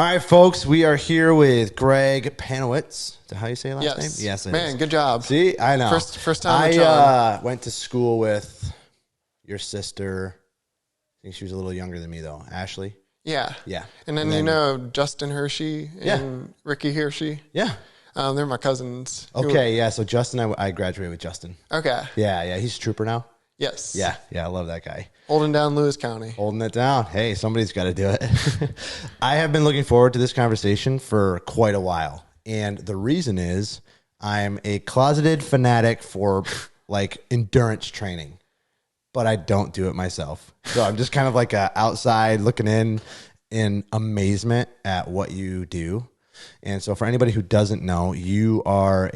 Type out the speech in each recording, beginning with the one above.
All right, folks, we are here with Greg Panowicz. Is that how you say your last name? Yes, it Man, is. good job. See, I know. First time I went to school with your sister. I think she was a little younger than me, though. Ashley? Yeah. Yeah. And then you know Justin Hershey and Ricky Hershey? Yeah. They're my cousins. Okay, yeah. So Justin, I graduated with Justin. Okay. Yeah. He's a trooper now. Yes. Yeah, I love that guy. Holding down Lewis County. Holding it down. Hey, somebody's got to do it. I have been looking forward to this conversation for quite a while. And the reason is I'm a closeted fanatic for like endurance training, but I don't do it myself. So I'm just kind of like outside looking in amazement at what you do. And so for anybody who doesn't know, you are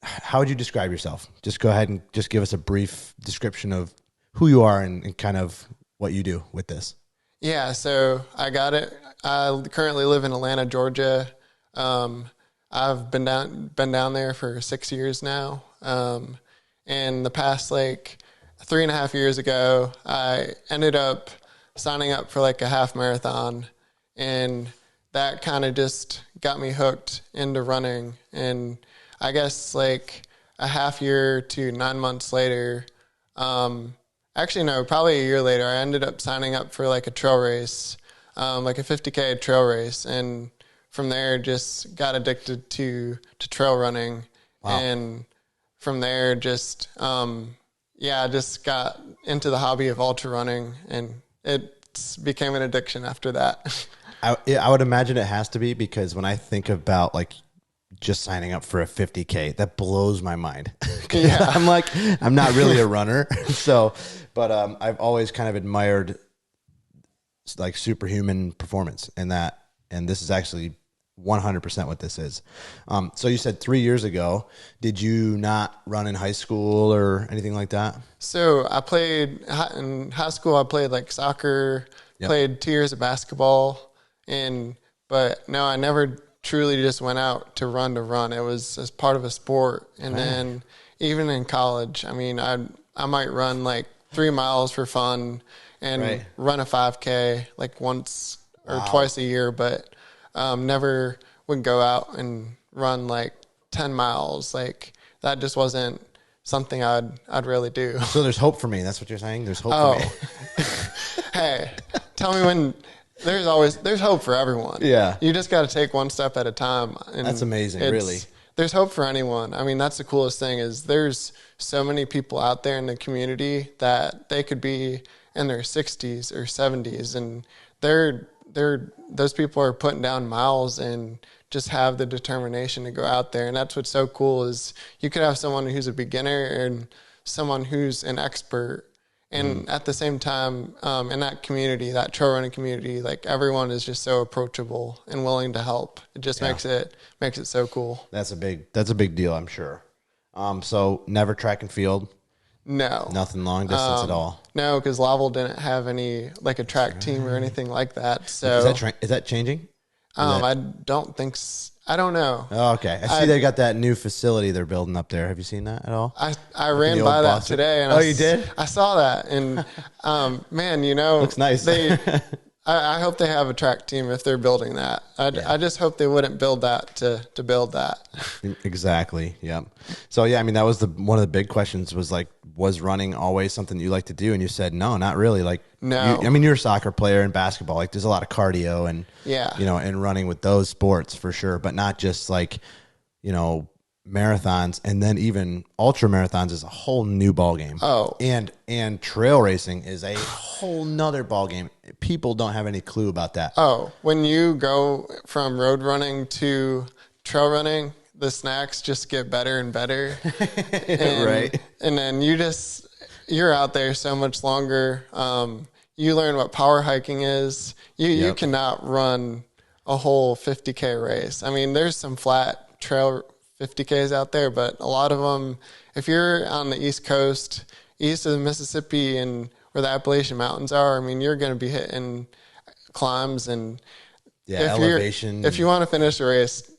how would you describe yourself? Just go ahead and just give us a brief description of who you are and kind of what you do with this. Yeah, so I got it. I currently live in Atlanta, Georgia. I've been down there for 6 years now. And the past 3.5 years ago, I ended up signing up for like a half marathon, and that kind of just got me hooked into running. And I guess like a half year to 9 months later, actually no, probably a year later, I ended up signing up for like a trail race, like a 50K trail race. And from there just got addicted to trail running. Wow. And from there just, I just got into the hobby of ultra running, and it became an addiction after that. I would imagine it has to be, because when I think about like just signing up for a 50K, that blows my mind. Yeah. I'm like, I'm not really a runner. But I've always kind of admired like superhuman performance and this is actually 100% what this is. So you said 3 years ago, did you not run in high school or anything like that? So I played in high school. I played like soccer, played 2 years of basketball, but no, I never truly just went out to run. It was as part of a sport. And then even in college, I mean, I might run like 3 miles for fun and run a 5K like once or twice a year, but never would go out and run like 10 miles. Like that just wasn't something I'd really do. So there's hope for me. That's what you're saying? There's hope for me. Hey, tell me when. There's hope for everyone. Yeah. You just got to take one step at a time. And that's amazing, really. There's hope for anyone. I mean, that's the coolest thing is there's so many people out there in the community that they could be in their 60s or 70s, and those people are putting down miles and just have the determination to go out there. And that's what's so cool is you could have someone who's a beginner and someone who's an expert. And at the same time, in that community, that trail running community, like everyone is just so approachable and willing to help. It just makes it so cool. That's a big deal, I'm sure. So never track and field? No. Nothing long distance at all? No, because Leadville didn't have any, like a track team or anything like that. So is that changing? I don't think I don't know. Oh, okay. I see they got that new facility they're building up there. Have you seen that at all? I ran by that today. And you did? I saw that. And, man, looks nice. I hope they have a track team if they're building that. I just hope they wouldn't build that to build that. Exactly. Yeah. So, yeah, I mean, that was one of the big questions was running always something you like to do? And you said, no, not really. Like, no. You're a soccer player and basketball. Like, there's a lot of cardio and, and running with those sports for sure, but not just like, marathons, and then even ultra marathons is a whole new ball game. Oh, and trail racing is a whole nother ball game. People don't have any clue about that. Oh, when you go from road running to trail running, the snacks just get better and better. Right. And then you're out there so much longer. You learn what power hiking is. You cannot run a whole 50K race. I mean, there's some flat trail 50Ks out there, but a lot of them, if you're on the East Coast, east of the Mississippi and where the Appalachian Mountains are, I mean, you're going to be hitting climbs and elevation. If you want to finish a race,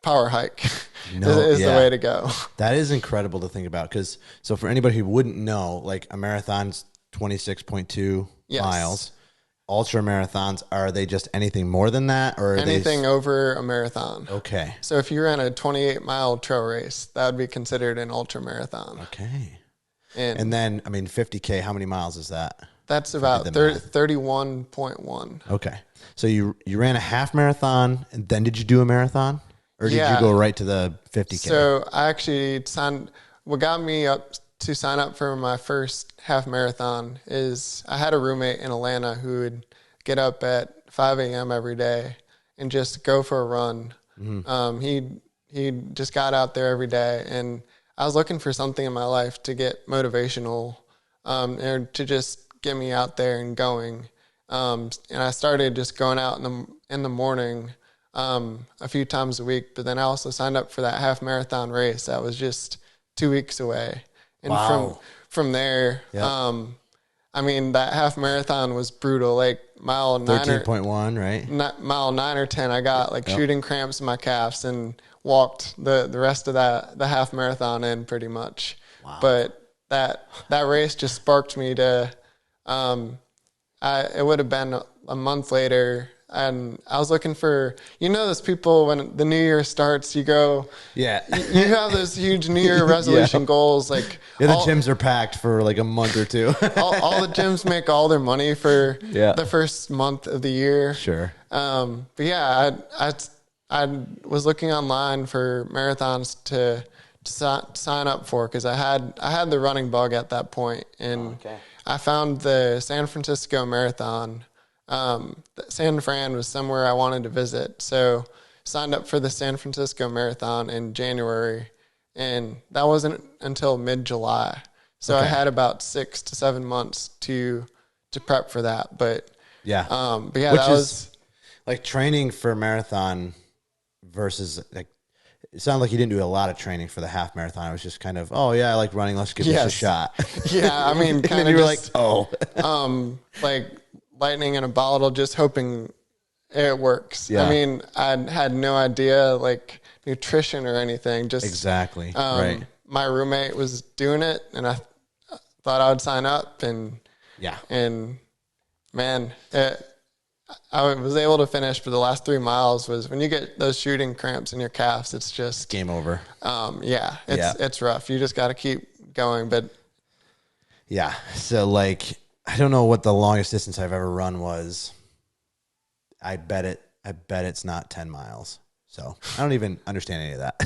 power hike is the way to go. That is incredible to think about, because so for anybody who wouldn't know, like a marathon's 26.2 miles. ultra marathons, are they just anything more than that, or are Anything over a marathon. Okay. So if you ran a 28-mile trail race, that would be considered an ultra marathon. Okay. And then, I mean, 50K, how many miles is that? that's about 31.1. Okay. So you ran a half marathon, and then did you do a marathon? Or did you go right to the 50K? So I actually what got me up to sign up for my first half marathon is I had a roommate in Atlanta who would get up at 5 a.m. every day and just go for a run. He just got out there every day, and I was looking for something in my life to get motivational, and to just get me out there and going. And I started just going out in the morning a few times a week, but then I also signed up for that half marathon race that was just 2 weeks away. And from there, I mean, that half marathon was brutal. Like mile 13.1, right? Mile 9 or 10, I got like shooting cramps in my calves and walked the rest of the half marathon in pretty much. Wow. But that race just sparked me to, it would have been a month later, and I was looking for, those people when the new year starts, you go, you have those huge new year resolution goals. Like the gyms are packed for like a month or two. all the gyms make all their money for the first month of the year. Sure. But yeah, I was looking online for marathons to sign up for, because I had the running bug at that point, and I found the San Francisco Marathon. San Fran was somewhere I wanted to visit, so signed up for the San Francisco Marathon in January, and that wasn't until mid-July. So I had about 6 to 7 months to prep for that. But Which that was like training for a marathon versus like. It sounded like you didn't do a lot of training for the half marathon. It was just kind of, I like running. Let's give this a shot. Yeah, I mean, kind of. You were like, like lightning in a bottle, just hoping it works. Yeah. I mean, I had no idea like nutrition or anything. Just exactly. Right. My roommate was doing it, and I thought I would sign up, and man, I was able to finish, but the last 3 miles was when you get those shooting cramps in your calves, it's just game over. It's rough. You just got to keep going. But yeah, so like, I don't know what the longest distance I've ever run was. I bet it's not 10 miles. So I don't even understand any of that,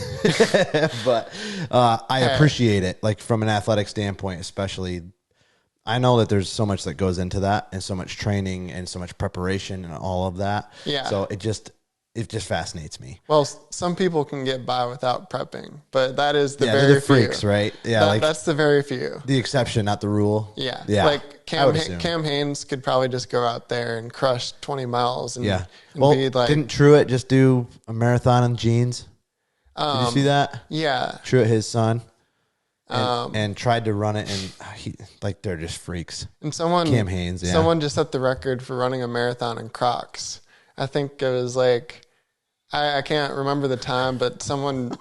but I appreciate it. Like from an athletic standpoint, especially. I know that there's so much that goes into that, and so much training and so much preparation and all of that. Yeah. So it just fascinates me. Well, some people can get by without prepping, but that is the they're the freaks, few. Right? Yeah, that's the very few. The exception, not the rule. Yeah. Yeah. Like Cam Hanes could probably just go out there and crush 20 miles and, and be like. Didn't Truett just do a marathon in jeans? Did you see that? Yeah. Truett, his son. And tried to run it, and they're just freaks. And Cam Hanes, someone just set the record for running a marathon in Crocs. I think it was like, I can't remember the time, but someone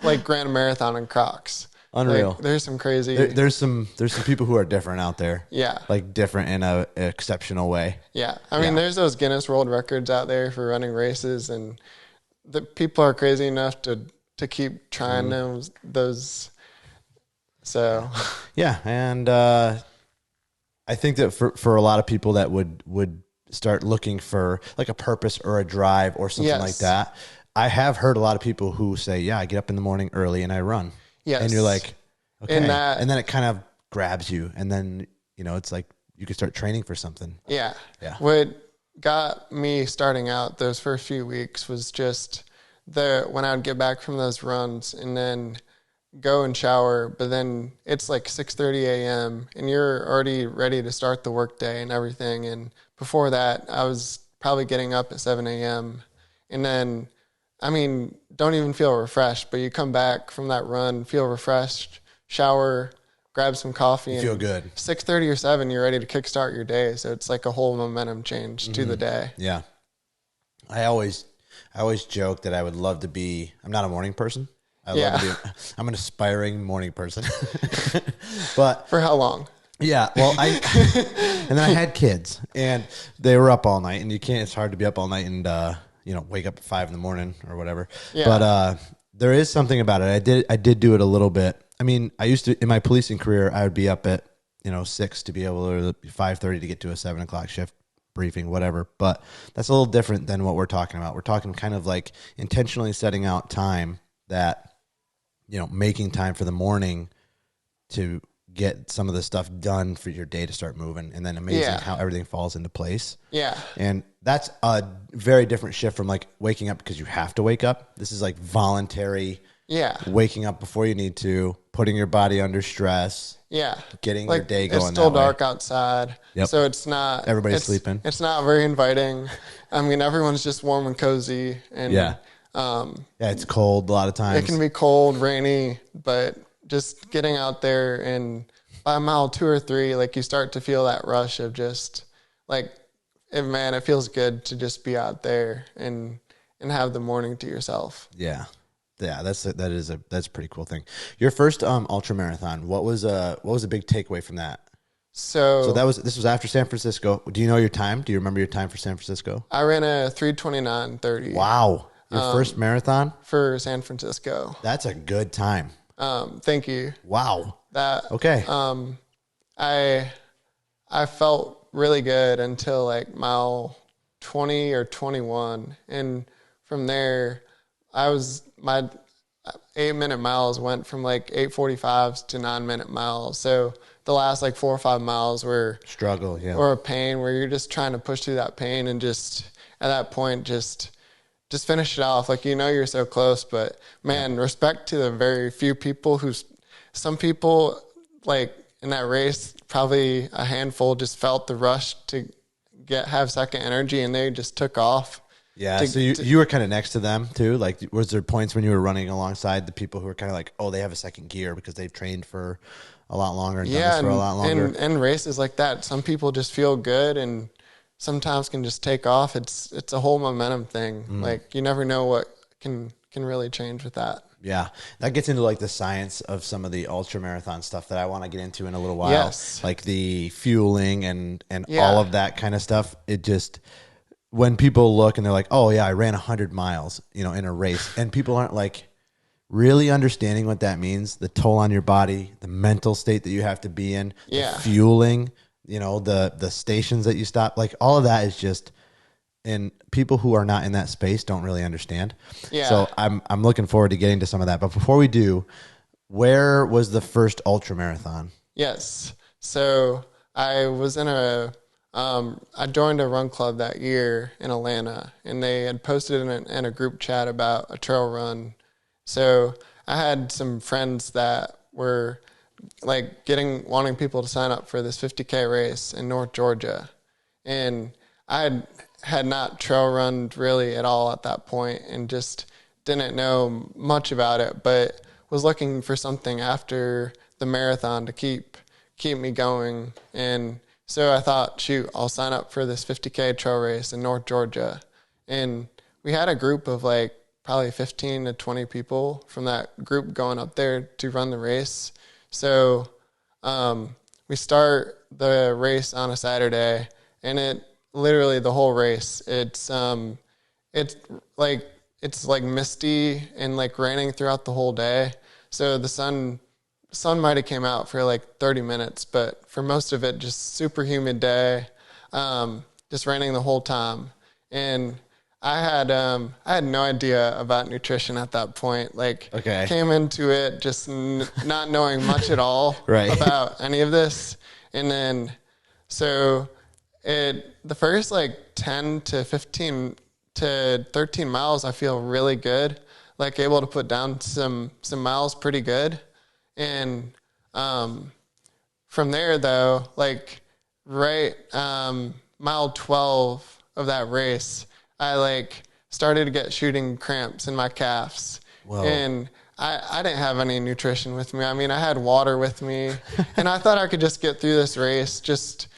like ran a marathon in Crocs. Unreal. Like, there's some crazy. There's some people who are different out there. Yeah. Like different in a exceptional way. Yeah. I mean, there's those Guinness World Records out there for running races, and the people are crazy enough to keep trying those. So yeah, and I think that for a lot of people that would start looking for like a purpose or a drive or something like that, I have heard a lot of people who say, I get up in the morning early and I run. Yes. And you're like, okay, and then it kind of grabs you, and then it's like you could start training for something. Yeah. Yeah. What got me starting out those first few weeks was just when I would get back from those runs and then go and shower, but then it's like 6:30 a.m. and you're already ready to start the workday and everything. And before that, I was probably getting up at 7 a.m. And then, I mean, don't even feel refreshed, but you come back from that run, feel refreshed, shower, grab some coffee. You feel good. 6:30 or 7, you're ready to kickstart your day. So it's like a whole momentum change to the day. Yeah. I always joke that I would love to be, I'm not a morning person. I'm an aspiring morning person. But for how long? Yeah, well, and then I had kids, and they were up all night, and you can't. It's hard to be up all night and wake up at 5 in the morning or whatever. Yeah. But there is something about it. I did do it a little bit. I mean, I used to in my policing career, I would be up at 6 to be able to 5:30 to get to a 7 o'clock shift briefing, whatever. But that's a little different than what we're talking about. We're talking kind of like intentionally setting out time that making time for the morning to get some of the stuff done for your day to start moving, and then amazing how everything falls into place. Yeah. And that's a very different shift from like waking up because you have to wake up. This is like voluntary waking up before you need to, putting your body under stress. Yeah. Getting your day going. It's still that way. dark outside. Yep. So it's not everybody's sleeping. It's not very inviting. I mean, everyone's just warm and cozy, and it's cold a lot of times. It can be cold, rainy, but just getting out there, and by mile 2 or 3, like you start to feel that rush of just like, it feels good to just be out there and have the morning to yourself. Yeah. Yeah, that's a pretty cool thing. Your first ultra marathon, what was a big takeaway from that? So this was after San Francisco. Do you know your time? Do you remember your time for San Francisco? I ran a 3:29:30. Wow. Your first marathon? For San Francisco. That's a good time. Thank you. Wow. Okay. I felt really good until like mile 20 or 21. And from there, my 8-minute miles went from like 8:45s to 9-minute miles. So the last like 4 or 5 miles were struggle, or a pain where you're just trying to push through that pain and just at that point, just finish it off. Like, you're so close, but man, respect to the very few people some people like in that race, probably a handful just felt the rush to have second energy, and they just took off. Yeah. So you were kind of next to them too. Like, was there points when you were running alongside the people who were kind of like, oh, they have a second gear because they've trained for a lot longer and done this for a lot longer? And races like that, some people just feel good and sometimes can just take off. It's a whole momentum thing. Like, you never know what can really change with that. Yeah. That gets into like the science of some of the ultra marathon stuff that I want to get into in a little while. Yes. Like the fueling and all of that kind of stuff. It just, when people look and they're like, oh yeah, I ran 100 miles, in a race, and people aren't like really understanding what that means, the toll on your body, the mental state that you have to be in, the fueling, the stations that you stop, like all of that is just, and people who are not in that space don't really understand. Yeah. So I'm looking forward to getting to some of that. But before we do, where was the first ultra marathon? Yes. So I was I joined a run club that year in Atlanta, and they had posted in a group chat about a trail run. So I had some friends that were like wanting people to sign up for this 50K race in North Georgia. And I had not trail run really at all at that point and just didn't know much about it, but was looking for something after the marathon to keep me going. And so I thought, shoot, I'll sign up for this 50K trail race in North Georgia. And we had a group of like probably 15 to 20 people from that group going up there to run the race. So we start the race on a Saturday, and it literally the whole race, it's like misty and like raining throughout the whole day. So the sun might have came out for like 30 minutes, but for most of it, just super humid day, just raining the whole time. And I had no idea about nutrition at that point. Like, came into it just not knowing much at all about any of this. And then, so the first like 10 to 15 to 13 miles, I feel really good, like able to put down some miles pretty good. And from there, though, like mile 12 of that race, I like started to get shooting cramps in my calves. Whoa. And I didn't have any nutrition with me. I mean, I had water with me, and I thought I could just get through this race just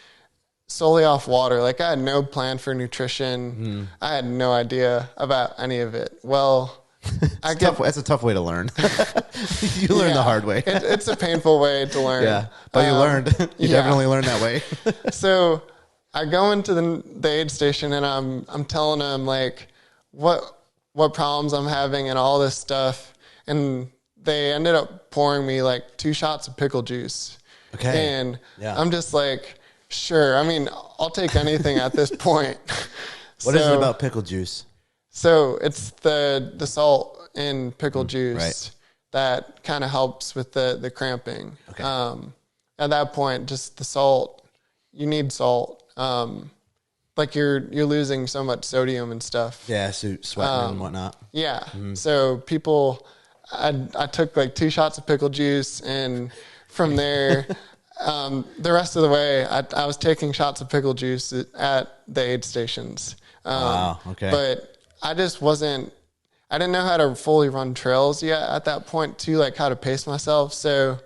solely off water. Like, I had no plan for nutrition. I had no idea about any of it. Well, That's a tough way to learn. You learn the hard way. It's a painful way to learn. Yeah, but you learned. You definitely learned that way. So I go into the aid station and I'm telling them like what problems I'm having and all this stuff, and they ended up pouring me like 2 shots of pickle juice. Okay. And I'm just like, sure. I mean, I'll take anything at this point. What is it about pickle juice? So it's the salt in pickle juice that kind of helps with the cramping. Okay. At that point, just the salt, you need salt. Like you're losing so much sodium and stuff. Yeah, so sweating and whatnot. Yeah. So people, I took like 2 shots of pickle juice, and from there, the rest of the way, I was taking shots of pickle juice at the aid stations. Wow. Okay. But I just I didn't know how to fully run trails yet at that point too, like how to pace myself. So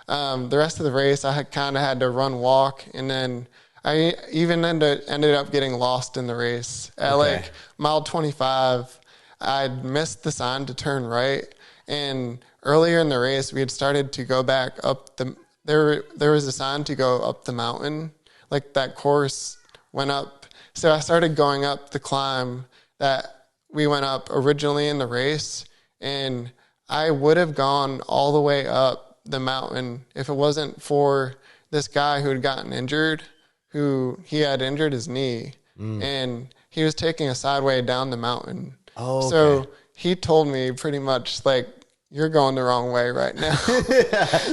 the rest of the race, I kind of had to run, walk, and then I even ended up getting lost in the race. At like mile 25, I'd missed the sign to turn right. And earlier in the race, we had started to go back up there was a sign to go up the mountain. Like that course went up. So I started going up the climb that we went up originally in the race. And I would have gone all the way up the mountain if it wasn't for this guy who had gotten injured, he had injured his knee, and he was taking a sideway down the mountain. Oh, okay. So he told me pretty much like, you're going the wrong way right now.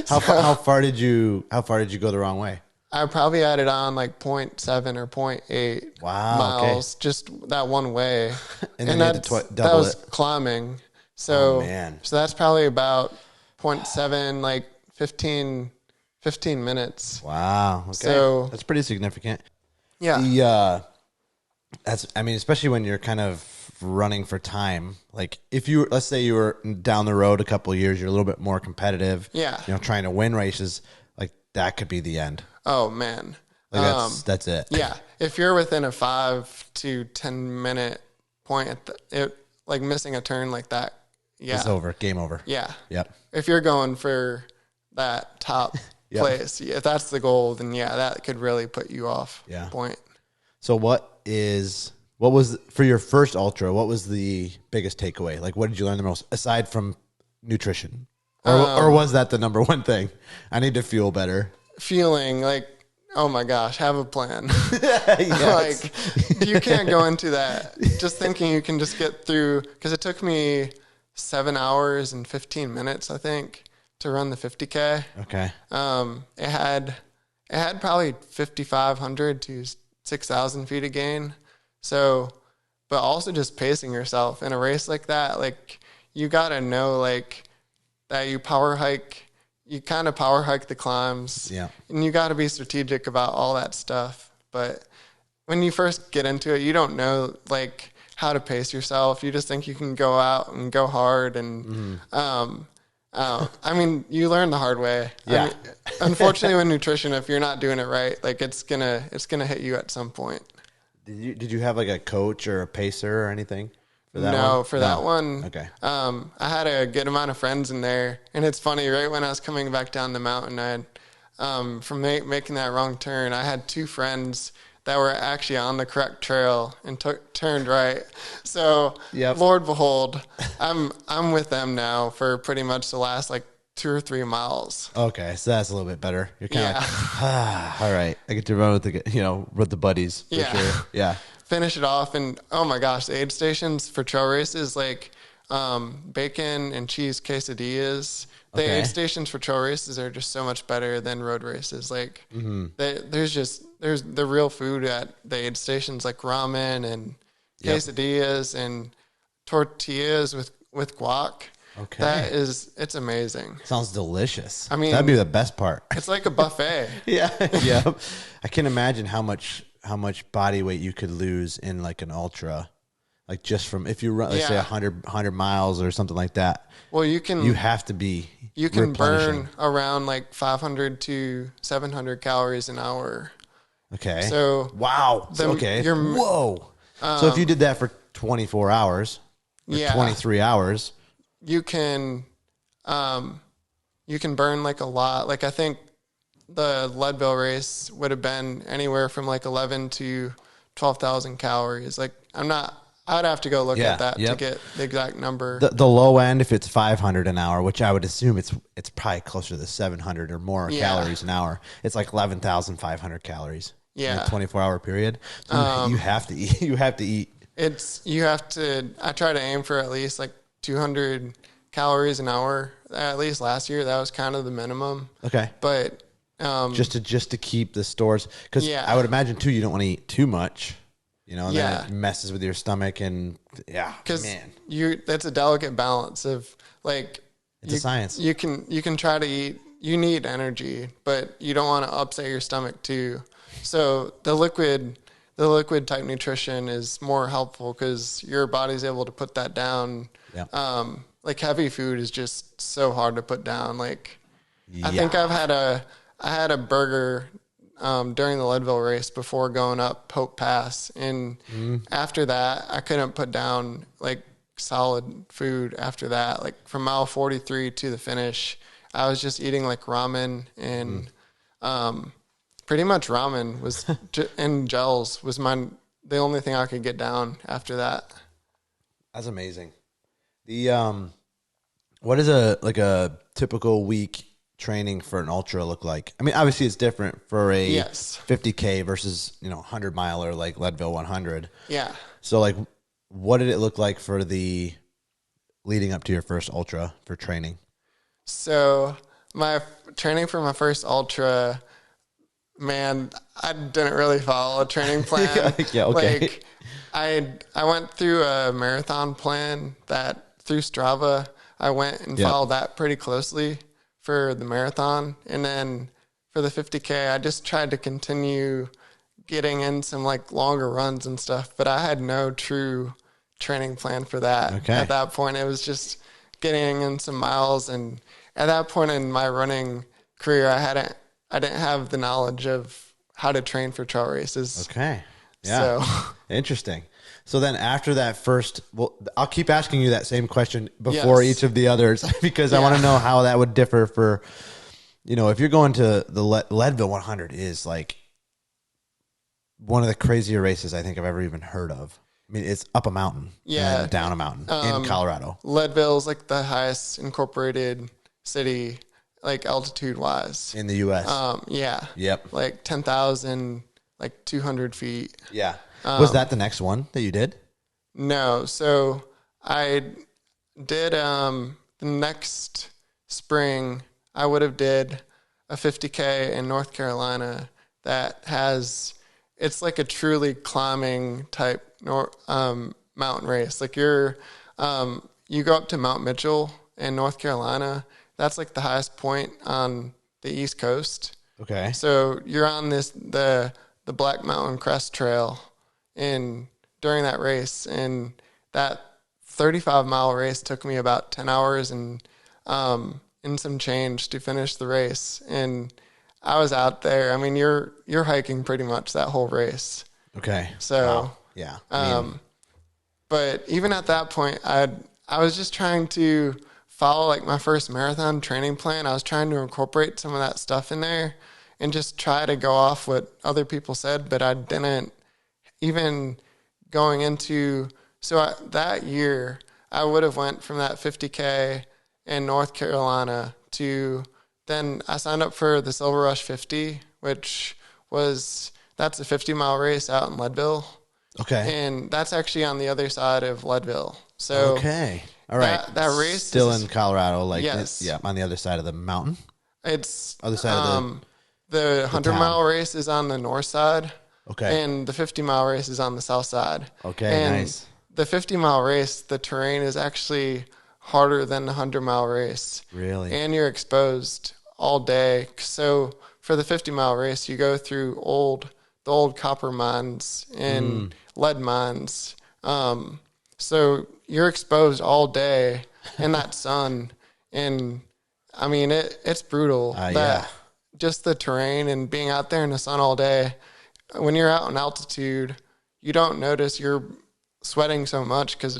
How far did you go the wrong way? I probably added on like 0.7 or 0.8 miles, just that one way. and then that was climbing. So, so that's probably about 0.7, like 15 minutes. Wow. Okay. So that's pretty significant. Yeah. Especially when you're kind of running for time. Like let's say you were down the road a couple of years, you're a little bit more competitive. Yeah. Trying to win races, like that could be the end. Oh man. Like that's it. Yeah. If you're within a 5 to 10 minute point like missing a turn like that. Yeah. It's over. Game over. Yeah. Yep. If you're going for that top place, if that's the goal, then that could really put you off point. So what was for your first ultra? What was the biggest takeaway? Like, what did you learn the most aside from nutrition, or was that the number one thing? I need to feel better. Feeling like, oh my gosh, have a plan. Like you can't go into that just thinking you can just get through. Because it took me 7 hours and 15 minutes, I think, to run the 50K. Okay. It had probably 5,500 to 6,000 feet of gain. So, but also just pacing yourself in a race like that, like you got to know like that you kind of power hike the climbs, and you got to be strategic about all that stuff. But when you first get into it, you don't know like how to pace yourself. You just think you can go out and go hard. And, I mean, you learn the hard way. Yeah. I mean, unfortunately with nutrition, if you're not doing it right, like it's gonna hit you at some point. Did you have like a coach or a pacer or anything for that one? No, for that one. Okay. I had a good amount of friends in there, and it's funny. Right when I was coming back down the mountain, I had from making that wrong turn, I had 2 friends that were actually on the correct trail and turned right. So, Lord behold, I'm with them now for pretty much the last like 2 or 3 miles. Okay, so that's a little bit better. You're kind of like, all right, I get to run with the buddies for sure. Yeah. Finish it off, and oh my gosh, the aid stations for trail races, like bacon and cheese quesadillas. The aid stations for trail races are just so much better than road races. Like there's the real food at the aid stations, like ramen and quesadillas and tortillas with guac. Okay. It's amazing. Sounds delicious. I mean, that'd be the best part. It's like a buffet. Yeah. I can imagine how much body weight you could lose in like an ultra, like just from, if you run, let's say 100 miles or something like that. Well, you have to be, you can burn around like 500 to 700 calories an hour. Okay. So wow. Whoa. So if you did that for 24 hours, or 23 hours, you can burn like a lot. Like I think the Leadville race would have been anywhere from like 11 to 12,000 calories. Like I'd have to go look at that to get the exact number. The low end, if it's 500 an hour, which I would assume it's probably closer to 700 or more calories an hour. It's like 11,500 calories. In a 24-hour period. So you have to eat. You have to eat. I try to aim for at least like 200 calories an hour. At least last year, that was kind of the minimum. Okay. But just to keep the stores, because I would imagine too, you don't want to eat too much, and then it messes with your stomach and because that's a delicate balance of like it's a science. You can try to eat. You need energy, but you don't want to upset your stomach too. So the liquid type nutrition is more helpful because your body's able to put that down. Yeah. Like heavy food is just so hard to put down. Like I think I had a burger during the Leadville race before going up Pope Pass, and after that I couldn't put down like solid food after that. Like from mile 43 to the finish, I was just eating like ramen and pretty much ramen was and gels was the only thing I could get down after that. That's amazing. The what is a typical week training for an ultra look like? I mean, obviously it's different for a 50K versus 100 miler like Leadville 100. Yeah. So like, what did it look like for the leading up to your first ultra for training? So my training for my first ultra, man, I didn't really follow a training plan. Yeah, okay. Like I went through a marathon plan that through Strava. I went and followed that pretty closely for the marathon. And then for the 50K, I just tried to continue getting in some like longer runs and stuff, but I had no true training plan for that. Okay. At that point, it was just getting in some miles. And at that point in my running career, I didn't have the knowledge of how to train for trail races. Okay. Yeah. So interesting. So then after that first, I'll keep asking you that same question before each of the others because I want to know how that would differ for, if you're going to the Leadville 100 is like one of the crazier races I think I've ever even heard of. I mean, it's up a mountain and down a mountain in Colorado. Leadville is like the highest incorporated city, like altitude wise in the U.S. Yeah. Yep. Like 10,000, like 200 feet. Yeah. Was that the next one that you did? No. So I did the next spring I would have did a 50K in North Carolina that it's like a truly climbing type mountain race. Like you go up to Mount Mitchell in North Carolina. That's like the highest point on the East Coast. Okay. So you're on the Black Mountain Crest Trail during that race, and that 35-mile race took me about 10 hours and some change to finish the race. And I was out there. I mean, you're hiking pretty much that whole race. Okay. So yeah. But even at that point, I was just trying to follow like my first marathon training plan. I was trying to incorporate some of that stuff in there and just try to go off what other people said, but I didn't even going into, that year I would have went from that 50K in North Carolina to then I signed up for the Silver Rush 50, which that's a 50-mile race out in Leadville. Okay. And that's actually on the other side of Leadville. So okay. All right. That race still in Colorado, like yes. On the other side of the mountain. It's other side of the 100-mile race is on the north side. Okay. And the 50-mile race is on the south side. Okay, and nice. The 50-mile race, the terrain is actually harder than the 100-mile race. Really? And you're exposed all day. So for the 50-mile race, you go through the old copper mines and lead mines. So you're exposed all day in that sun. And I mean, it's brutal. Just the terrain and being out there in the sun all day. When you're out in altitude, you don't notice you're sweating so much because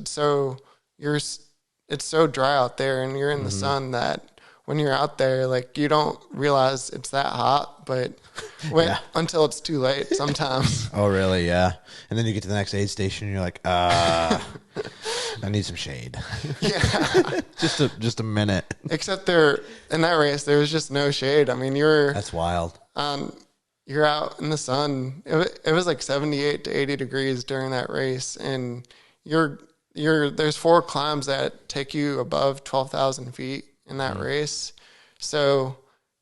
it's so dry out there and you're in the sun that when you're out there, like you don't realize it's that hot, but until it's too late sometimes. Oh, really? Yeah. And then you get to the next aid station and you're like, I need some shade. Yeah. just a minute. Except in that race, there was just no shade. I mean, That's wild. You're out in the sun. It was like 78 to 80 degrees during that race. And there's 4 climbs that take you above 12,000 feet in that race. So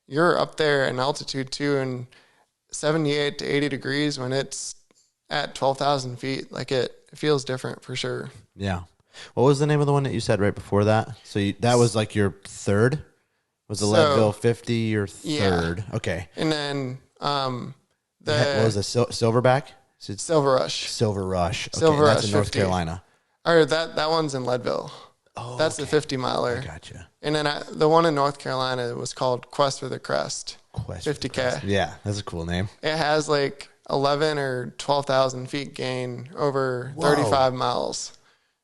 you're up there in altitude too, and 78 to 80 degrees when it's at 12,000 feet, like it feels different for sure. Yeah. What was the name of the one that you said right before that? So that was like your third? Was the Leadville 50 your third? Yeah. Okay. And then what was it, Silverback? Silver Rush. Silver Rush. Okay, Silver that's Rush in North 50. Carolina. Or that one's in Leadville. Oh, that's the 50 miler. I gotcha. And then the one in North Carolina was called Quest for the Crest. 50K. Yeah, that's a cool name. It has like 11 or 12,000 feet gain over 35 miles.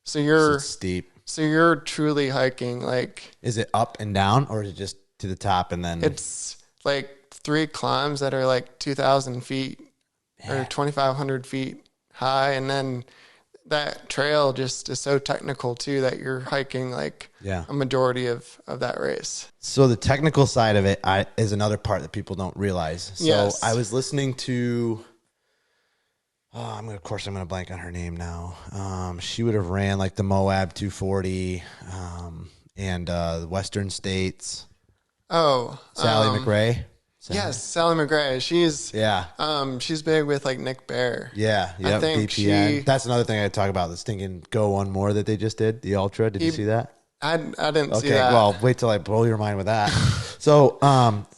So it's steep. So you're truly hiking. Like, is it up and down, or is it just to the top and then? It's like 3 climbs that are like 2,000 feet or 2,500 feet high, and then that trail just is so technical too that you're hiking like a majority of that race. So the technical side of it is another part that people don't realize. So I was listening to, I'm going to blank on her name now. She would have ran like the Moab 240 and the Western States. Oh. Sally McRae. Yes, Sally McRae. She's big with like Nick Bear. Yeah, I think BPN. That's another thing I talk about. This thinking Go One More that they just did, the Ultra. Did you see that? I didn't see that. Okay, well, wait till I blow your mind with that. So,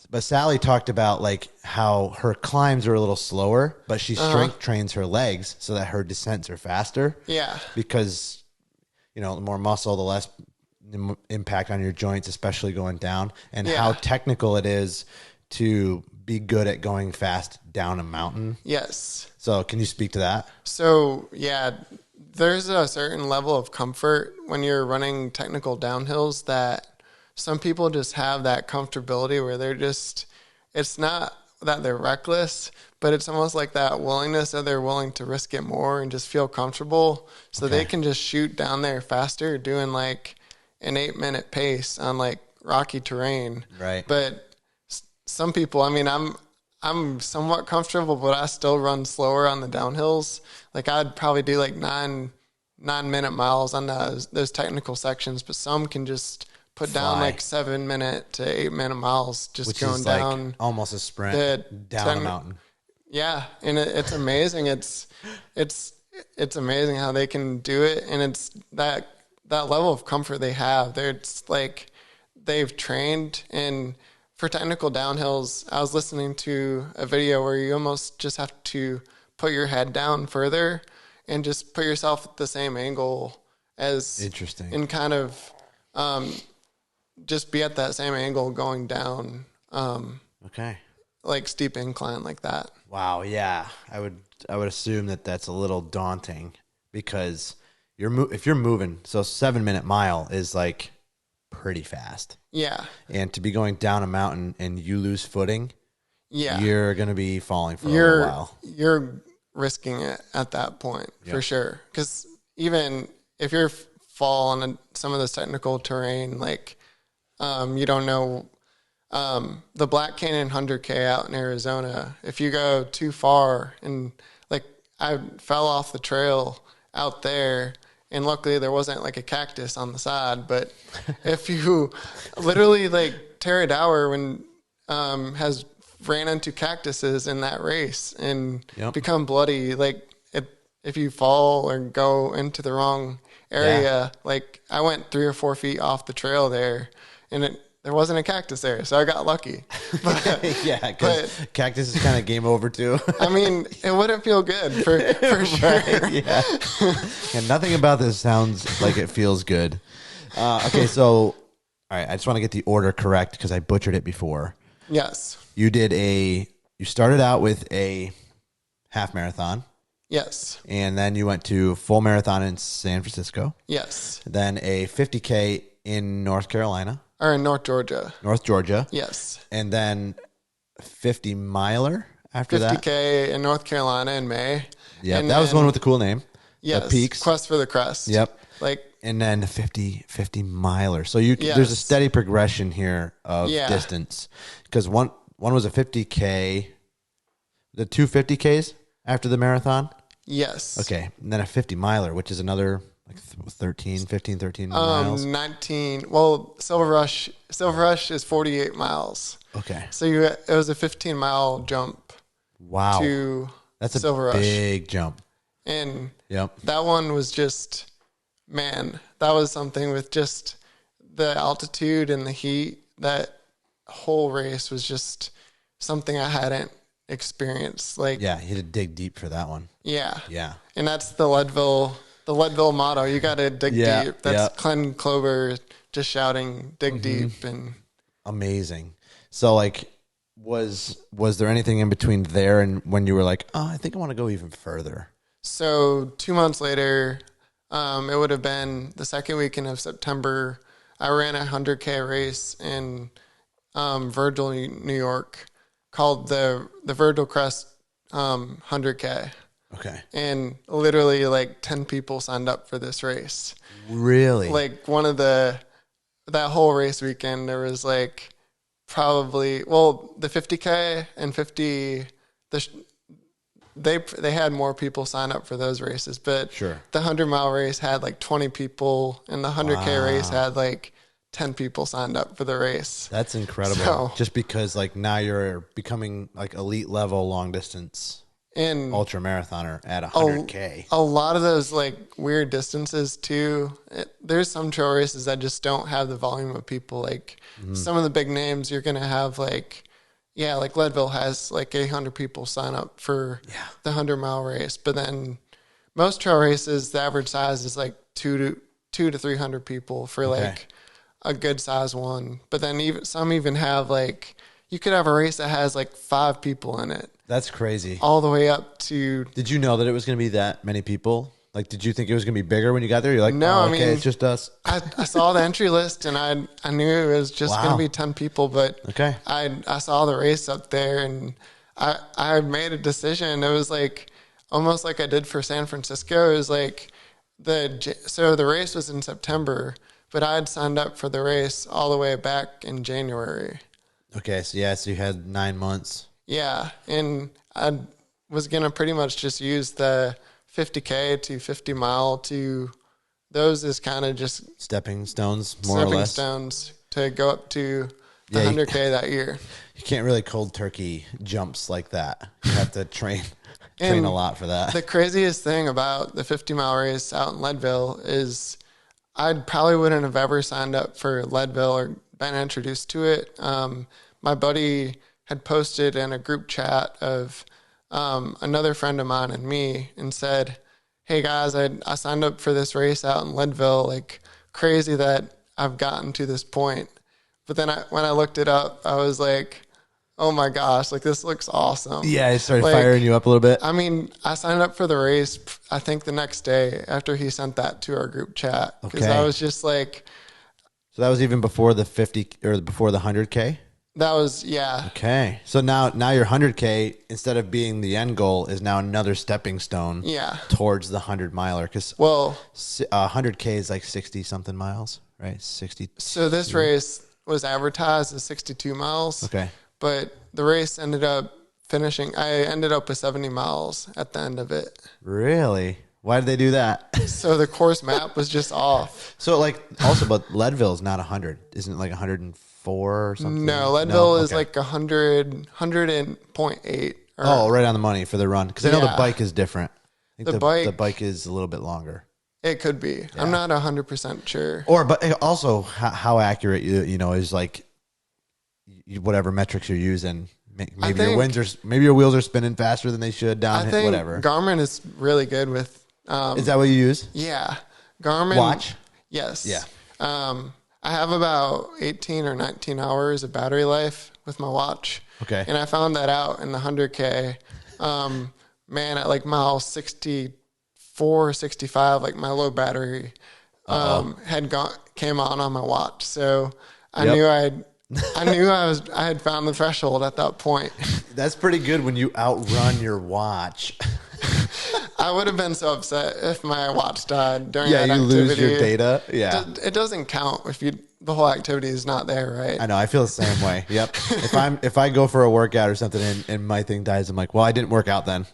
but Sally talked about like how her climbs are a little slower, but she strength trains her legs so that her descents are faster. Yeah. Because, the more muscle, the less impact on your joints, especially going down, and how technical it is to be good at going fast down a mountain. Yes. So can you speak to that? So, there's a certain level of comfort when you're running technical downhills that some people just have that comfortability where it's not that they're reckless, but it's almost like that willingness that they're willing to risk it more and just feel comfortable. So they can just shoot down there faster doing like an 8-minute pace on like rocky terrain. Right. But some people, I mean, I'm somewhat comfortable, but I still run slower on the downhills. Like I'd probably do like 9-minute miles on those technical sections, but some can just put down like 7-minute to 8-minute miles just which going is down like almost a sprint down a mountain. Yeah, and it's amazing. It's amazing how they can do it, and it's that level of comfort they have. It's like they've trained in. For technical downhills, I was listening to a video where you almost just have to put your head down further and just put yourself at the same angle as interesting and kind of just be at that same angle going down. Like steep incline like that. Wow. Yeah. I would assume that that's a little daunting because if you're moving, so 7-minute mile is like pretty fast. Yeah. And to be going down a mountain and you lose footing, you're going to be falling for a little while. You're risking it at that point for sure. Because even if you're fall on some of this technical terrain, like you don't know the Black Canyon 100K out in Arizona, if you go too far and like I fell off the trail out there, and luckily there wasn't like a cactus on the side. But if you literally like Tara Dower has ran into cactuses in that race and become bloody, like if you fall or go into the wrong area, like I went 3 or 4 feet off the trail there, and there wasn't a cactus there, so I got lucky. But, because cactus is kind of game over too. I mean, it wouldn't feel good for sure. Right, and nothing about this sounds like it feels good. Okay, so all right, I just want to get the order correct because I butchered it before. Yes. You started out with a half marathon. Yes. And then you went to full marathon in San Francisco. Yes. Then a 50K in North Carolina. Or in North Georgia. North Georgia. Yes. And then 50 miler after 50K in North Carolina in May. Yeah, And that was the one then- with the cool name. Yes. The Peaks. Quest for the Crest. Yep. Like, And then the 50 miler. So there's a Yes. steady progression here of Yeah. distance. Because one was a 50K, the two 50Ks after the marathon. yes. Okay. And then a 50 miler, which is another like 13 miles. 19. Well, Silver Rush is 48 miles. Okay. So it was a 15-mile jump Wow. to That's a Silver Rush. big jump. And Yep. that one was just, man, that was something with just the altitude and the heat. That whole race was just something I hadn't experienced. Like, Yeah, you had to dig deep for that one. yeah. Yeah. And that's the Leadville motto. You got to dig Yeah, deep. That's yeah. Glenn Clover just shouting, dig deep. And Amazing. So like was there anything in between there and when you were like, oh, I think I want to go even further? so 2 months later, it would have been the second weekend of September. I ran a 100K race in Virgil, New York, called the Virgil Crest 100K. Okay. And literally like 10 people signed up for this race. Really? Like that whole race weekend, there was like probably, well, the 50K and 50, they had more people sign up for those races, but Sure. the 100-mile race had like 20 people, and the 100K race had like 10 people signed up for the race. That's incredible. So- Just because like now you're becoming like elite level long distance And ultra marathoner at 100K. a lot of those like weird distances too. There's some trail races that just don't have the volume of people. Like some of the big names, you're gonna have like Leadville has like 800 people sign up for the 100-mile race, but then most trail races, the average size is like 200 to 300 people for like a good size one. But then some even have like, you could have a race that has like 5 people in it, That's crazy. all the way up to. Did you know that it was going to be that many people? Like, did you think it was going to be bigger when you got there? You're like, No, oh, I okay, mean, it's just us. I saw the entry list and I knew it was just going Wow. to be 10 people, but Okay. I saw the race up there and I made a decision. It was like almost like I did for San Francisco. It was like so the race was in September, but I had signed up for the race all the way back in January. Okay, so you had 9 months. Yeah, and I was going to pretty much just use the 50K to 50 mile to those as kind of just Stepping stones, more or stepping less. stones to go up to the Yeah, 100K that year. You can't really cold turkey jumps like that. You have to train And a lot for that. The craziest thing about the 50-mile race out in Leadville is I probably wouldn't have ever signed up for Leadville or been introduced to it. My buddy had posted in a group chat of another friend of mine and me and said, hey guys, I signed up for this race out in Leadville. Like, crazy that I've gotten to this point. But then when I looked it up, I was like, oh my gosh, like this looks awesome. Yeah, it started Like, firing you up a little bit. I mean, I signed up for the race, I think the next day after he sent that to our group chat. Because Okay. I was just like, So that was even before the 50 or before the 100K? that was, yeah. Okay. So now your 100K, instead of being the end goal, is now another stepping stone Yeah. towards the 100 miler. Because Well, 100K is like 60 something miles, right? 60. so this race was advertised as 62 miles. Okay. But the race ended up I ended up with 70 miles at the end of it. Really? Why did they do that? So the course map was just off. So like also, but Leadville is not 100. Isn't it like 104 or something? No, Leadville is Okay. like 100.8. Oh, right on the money for the run. Because I know the Yeah. bike is different. I think The the bike- bike is a little bit longer. It could be. I'm not 100% sure. But also how accurate you know is like whatever metrics you're using. Maybe your maybe your wheels are spinning faster than they should I down. think Whatever. Garmin is really good with. Is that what you use? Yeah, Garmin Watch? Yes. Yeah. I have about 18 or 19 hours of battery life with my watch. Okay. And I found that out in the 100K. man, at like mile 64, 65, like my low battery came on my watch. So I knew I had found the threshold at that point. That's pretty good when you outrun your watch. I would have been so upset if my watch died during that you activity. lose your data. Yeah. It doesn't count if the whole activity is not there, right? I know. I feel the same way. Yep. If I go for a workout or something and my thing dies, I'm like, well, I didn't work out then.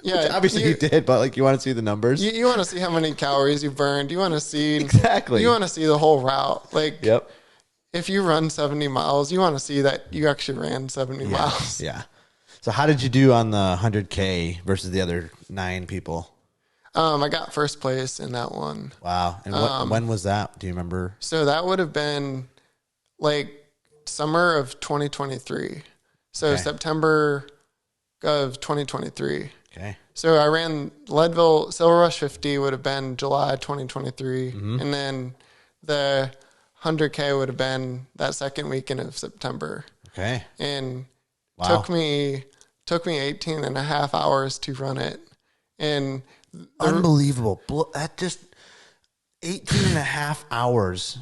Yeah. Obviously you did, but like you want to see the numbers. You want to see how many calories you burned. You want to see exactly. You want to see the whole route. Like, yep. If you run 70 miles, you want to see that you actually ran 70 miles. Yeah. So how did you do on the 100K versus the other 9 people? I got first place in that one. Wow. And when was that? Do you remember? So that would have been like summer of 2023. So September of 2023. Okay. So I ran Leadville Silver Rush 50 would have been July 2023. And then the 100K would have been that second weekend of September. Okay. And took me 18 and a half hours to run it. And unbelievable. That just 18 and a half hours.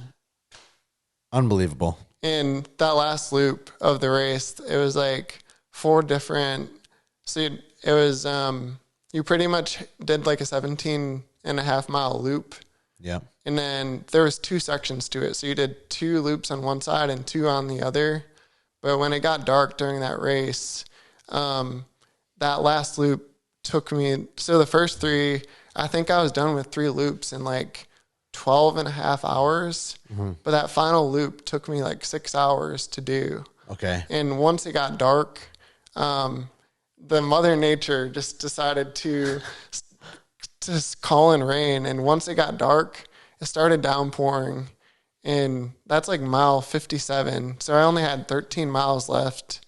Unbelievable. In that last loop of the race, it was like 4 different. So it was, you pretty much did like a 17 and a half mile loop. Yeah. And then there was 2 sections to it. So you did 2 loops on one side and 2 on the other. But when it got dark during that race, that last loop took me, so the first 3, I think I was done with 3 loops in like 12 and a half hours. But that final loop took me like 6 hours to do. Okay. And once it got dark, the Mother Nature just decided to just call in rain. And once it got dark, it started downpouring. And that's like mile 57. So I only had 13 miles left.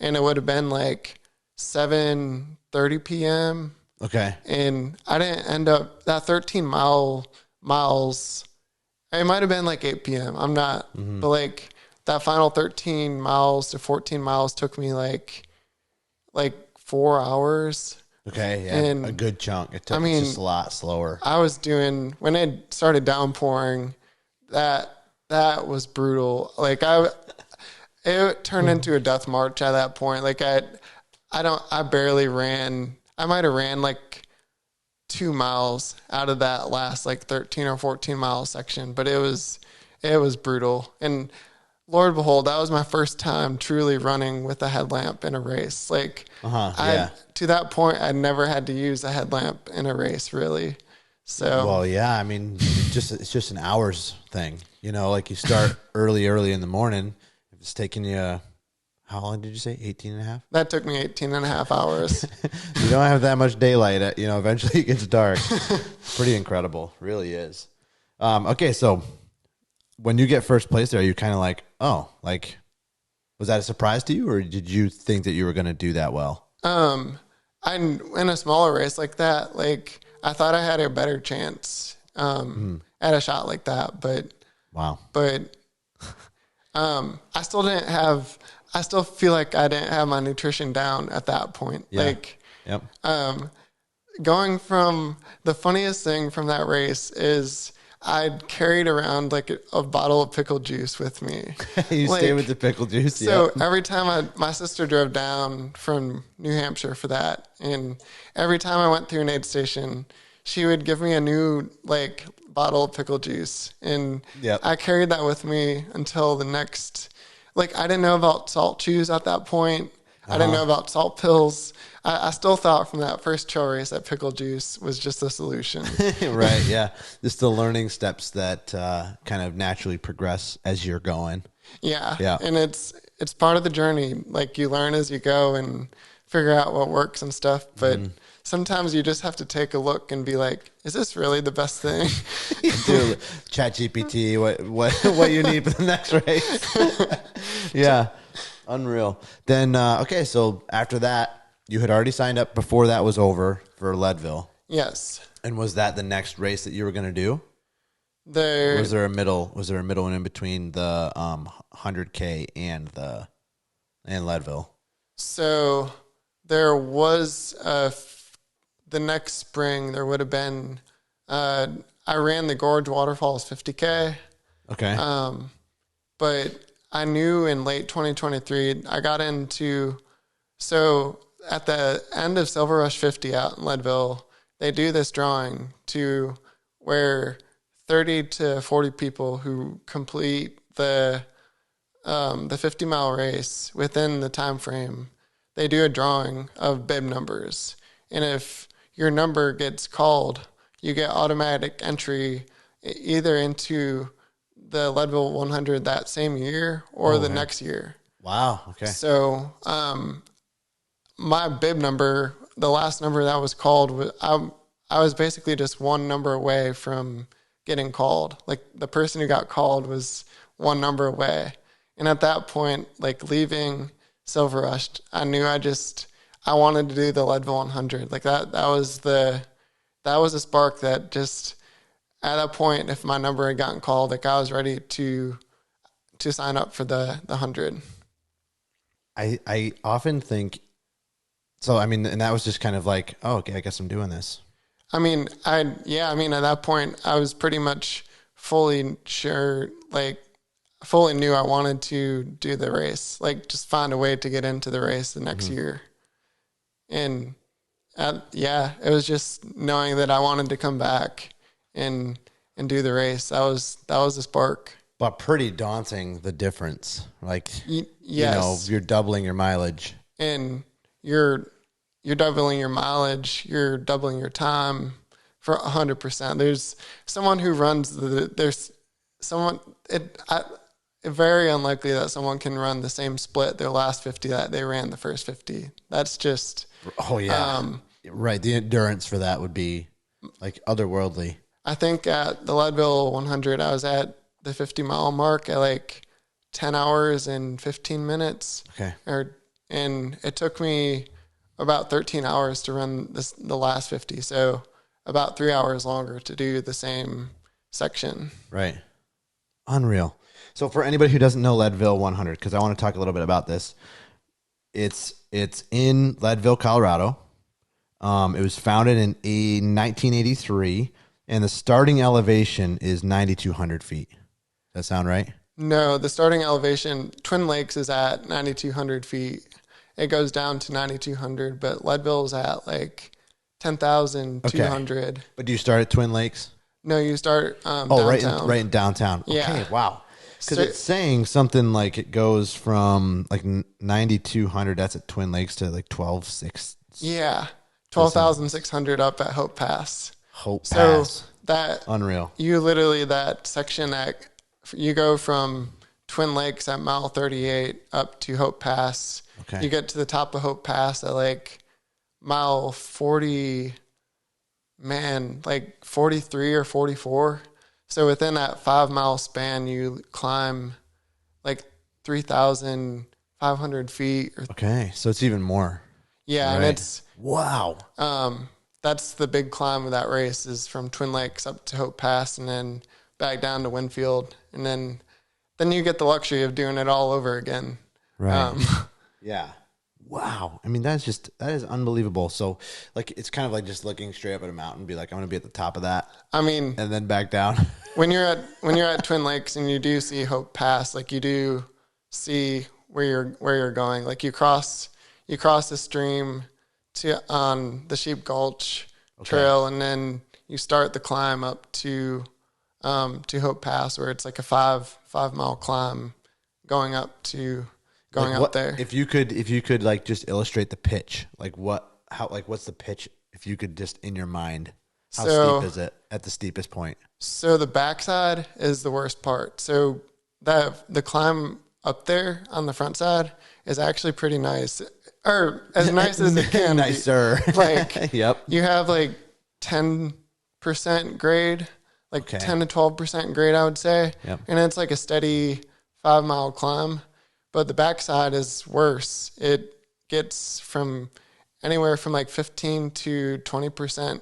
And it would have been like 7:30 p.m. Okay. And I didn't end up, that 13 miles, it might have been like 8 p.m. I'm not, but like that final 13 miles to 14 miles took me like 4 hours. Okay, yeah, and a good chunk. It took just a lot slower. I was doing, when it started downpouring, that was brutal. Like it turned into a death march at that point. Like I barely ran. I might have ran like 2 miles out of that last like 13 or 14 mile section, but it was brutal. And Lord behold, that was my first time truly running with a headlamp in a race. Like, to that point, I'd never had to use a headlamp in a race, really. So, well, yeah, I mean, it's just an hours thing. You know, like you start early in the morning. If it's taking you, how long did you say? 18 and a half? That took me 18 and a half hours. You don't have that much daylight. Eventually it gets dark. Pretty incredible. Really is. Okay, so when you get first place there, are you kind of like, oh, like, was that a surprise to you, or did you think that you were going to do that well? In a smaller race like that, like, I thought I had a better chance at a shot like that, but wow. But I still feel like I didn't have my nutrition down at that point. Yeah. Like, yep. Going from, the funniest thing from that race is I'd carried around like a bottle of pickle juice with me. You stay with the pickle juice. So every time my sister drove down from New Hampshire for that, and every time I went through an aid station, she would give me a new like bottle of pickle juice, and I carried that with me until the next. Like, I didn't know about salt chews at that point. I didn't know about salt pills. I still thought from that first trail race that pickle juice was just the solution. Right, yeah. Just the learning steps that kind of naturally progress as you're going. Yeah. And it's part of the journey. Like, you learn as you go and figure out what works and stuff. But sometimes you just have to take a look and be like, is this really the best thing? Do ChatGPT, what you need for the next race. Yeah. Unreal. Then, okay, so after that, you had already signed up before that was over for Leadville. Yes. And was that the next race that you were going to do? Was there a middle one in between the 100K and Leadville? So there was a the next spring there would have been, I ran the Gorge Waterfalls 50K. Okay. But I knew in late 2023, I got into, so at the end of Silver Rush 50 out in Leadville, they do this drawing to where 30 to 40 people who complete the 50-mile race within the time frame, they do a drawing of bib numbers. And if your number gets called, you get automatic entry either into the Leadville 100 that same year or the next year. Wow. Okay. So my bib number, the last number that was called, I was basically just one number away from getting called. Like the person who got called was one number away. And at that point, like leaving Silver Rush, I knew I wanted to do the Leadville 100. Like that was the spark that just, at that point, if my number had gotten called, like I was ready to sign up for the 100. I often think, so I mean, and that was just kind of like, oh, okay, I guess I'm doing this. I mean, at that point, I was pretty much fully sure, like fully knew I wanted to do the race, like just find a way to get into the race the next year. And it was just knowing that I wanted to come back and do the race. That was the spark. But pretty daunting, the difference. Like, Yes. you know, you're doubling your mileage. And you're doubling your mileage, you're doubling your time for 100%. There's someone who runs very unlikely that someone can run the same split their last 50 that they ran the first 50. That's just... Oh, yeah. Right. The endurance for that would be like otherworldly. I think at the Leadville 100, I was at the 50-mile mark at like 10 hours and 15 minutes. Okay. And it took me about 13 hours to run the last 50. So about 3 hours longer to do the same section. Right. Unreal. So for anybody who doesn't know Leadville 100, because I want to talk a little bit about this, it's in Leadville, Colorado. It was founded in 1983, and the starting elevation is 9,200 feet. Does that sound right? No, the starting elevation, Twin Lakes is at 9,200 feet. It goes down to 9,200, but Leadville is at like 10,200. Okay. But do you start at Twin Lakes? No, you start downtown. Right in downtown. Yeah. Okay, wow. Because it's saying something like it goes from like 9,200, that's at Twin Lakes, to like 12,600. Yeah, 12,600 up at Hope Pass. Hope Pass. So that... Unreal. You literally, that section that you go from Twin Lakes at mile 38 up to Hope Pass. Okay. You get to the top of Hope Pass at like mile 40, like 43 or 44. So within that 5 mile span, you climb like 3,500 feet. Okay. So it's even more. Yeah. Right. And it's, wow. That's the big climb of that race, is from Twin Lakes up to Hope Pass and then back down to Winfield. And then you get the luxury of doing it all over again. Right. Yeah. Wow. I mean, that is unbelievable. So like, it's kind of like just looking straight up at a mountain, be like, I'm going to be at the top of that. I mean, and then back down. when you're at Twin Lakes and you do see Hope Pass, like you do see where you're going. Like you cross the stream on the Sheep Gulch Trail, and then you start the climb up to Hope Pass, where it's like a 5 mile climb going up there. If you could like just illustrate the pitch, what's the pitch? If you could just in your mind, how steep is it at the steepest point? So the backside is the worst part. So the climb up there on the front side is actually pretty nice, or as nice as it can. Nicer. Like, yep. You have like 10% grade, like 10 to 12% grade, I would say. Yep. And it's like a steady 5 mile climb. But the backside is worse. It gets from anywhere from like 15 to 20%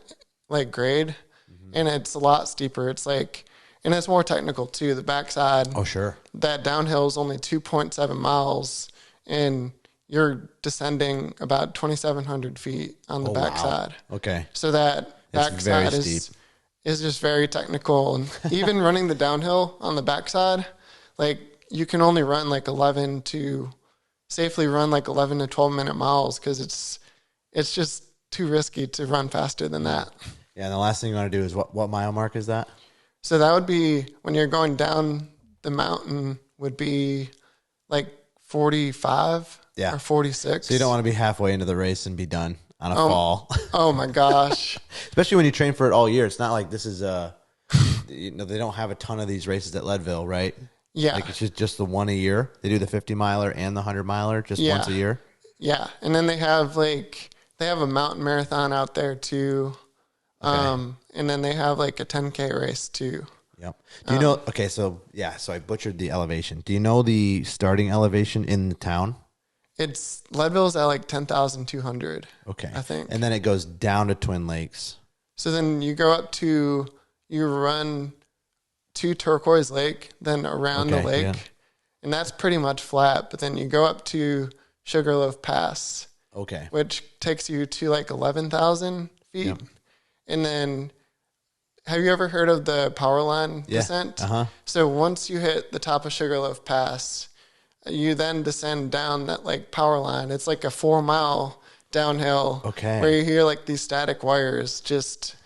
like grade. Mm-hmm. And it's a lot steeper. It's like, and it's more technical too. The backside. Oh, sure. That downhill is only 2.7 miles. And you're descending about 2,700 feet on the backside. Wow. Okay. So that backside is just very technical. And even running the downhill on the backside, like you can only run like 11 to 12-minute miles because it's just too risky to run faster than that. Yeah, and the last thing you want to do is what mile mark is that? So that would be when you're going down the mountain would be like 45 or 46. So you don't want to be halfway into the race and be done on a fall. Oh my gosh. Especially when you train for it all year. It's not like this is they don't have a ton of these races at Leadville, right? Yeah. Like it's just the one a year. They do the 50 miler and the 100 miler just once a year. Yeah. And then they have a mountain marathon out there too. Okay. And then they have like a 10K race too. Yep. Do you know, so I butchered the elevation. Do you know the starting elevation in the town? Leadville's at like 10,200. Okay. I think. And then it goes down to Twin Lakes. So then you run to Turquoise Lake, then around the lake, and that's pretty much flat. But then you go up to Sugarloaf Pass, which takes you to like 11,000 feet. Yep. And then, have you ever heard of the power line descent? So once you hit the top of Sugarloaf Pass, you then descend down that like power line. It's like a 4-mile downhill where you hear like these static wires. That's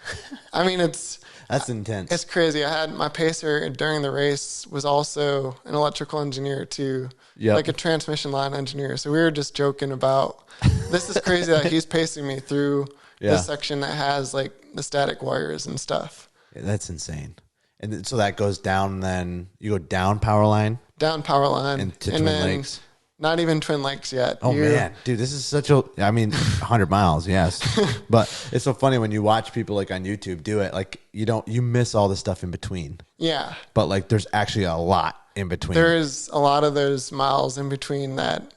intense. It's crazy. I had my pacer during the race was also an electrical engineer too, like a transmission line engineer. So we were just joking about, this is crazy that he's pacing me through this section that has like the static wires and stuff. Yeah, that's insane. And so that goes down, then you go down power line? Down power line. And to Twin Lakes? Not even Twin Lakes yet. Oh, man. Dude, this is 100 miles, yes. But it's so funny when you watch people like on YouTube do it, like you miss all the stuff in between. Yeah. But like there's actually a lot in between. There is a lot of those miles in between that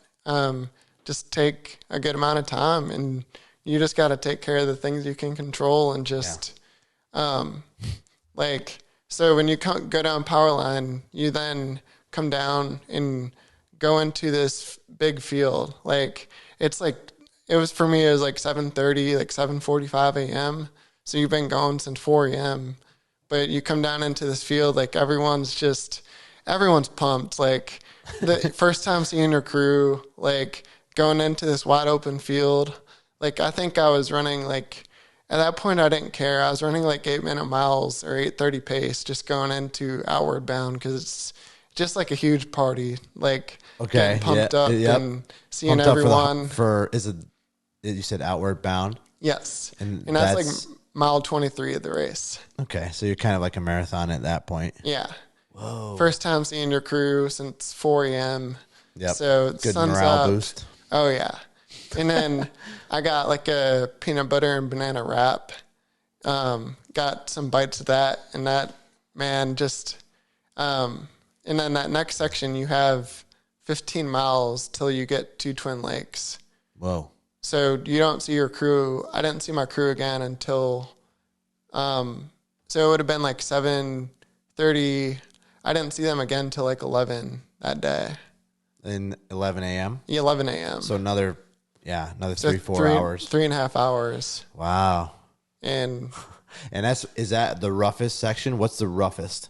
just take a good amount of time, and you just got to take care of the things you can control and just so when you go down power line, you then come down and go into this big field. Like it was for me, it was like 7:30, like 7:45 a.m. So you've been going since 4 a.m. But you come down into this field, like everyone's pumped. Like the first time seeing your crew, like going into this wide open field. Like I think I was running like, at that point I didn't care. I was running like 8-minute miles or 8:30 pace, just going into Outward Bound because it's just like a huge party. Like getting pumped up and seeing pumped everyone. You said Outward Bound? Yes. And that's like mile 23 of the race. Okay. So you're kind of like a marathon at that point. Yeah. Whoa. First time seeing your crew since 4 a.m. Yep. So good sun's morale up. boost. Oh yeah. And then I got like a peanut butter and banana wrap. Got some bites of that, and that, man, just and then that next section you have 15 miles till you get to Twin Lakes. Whoa. So you don't see your crew. I didn't see my crew again until so it would have been like 7:30. I didn't see them again till like 11 that day. In 11 a.m.? Yeah, 11 a.m. So another so 3-4 hours. 3.5 hours. Wow. And is that the roughest section? What's the roughest?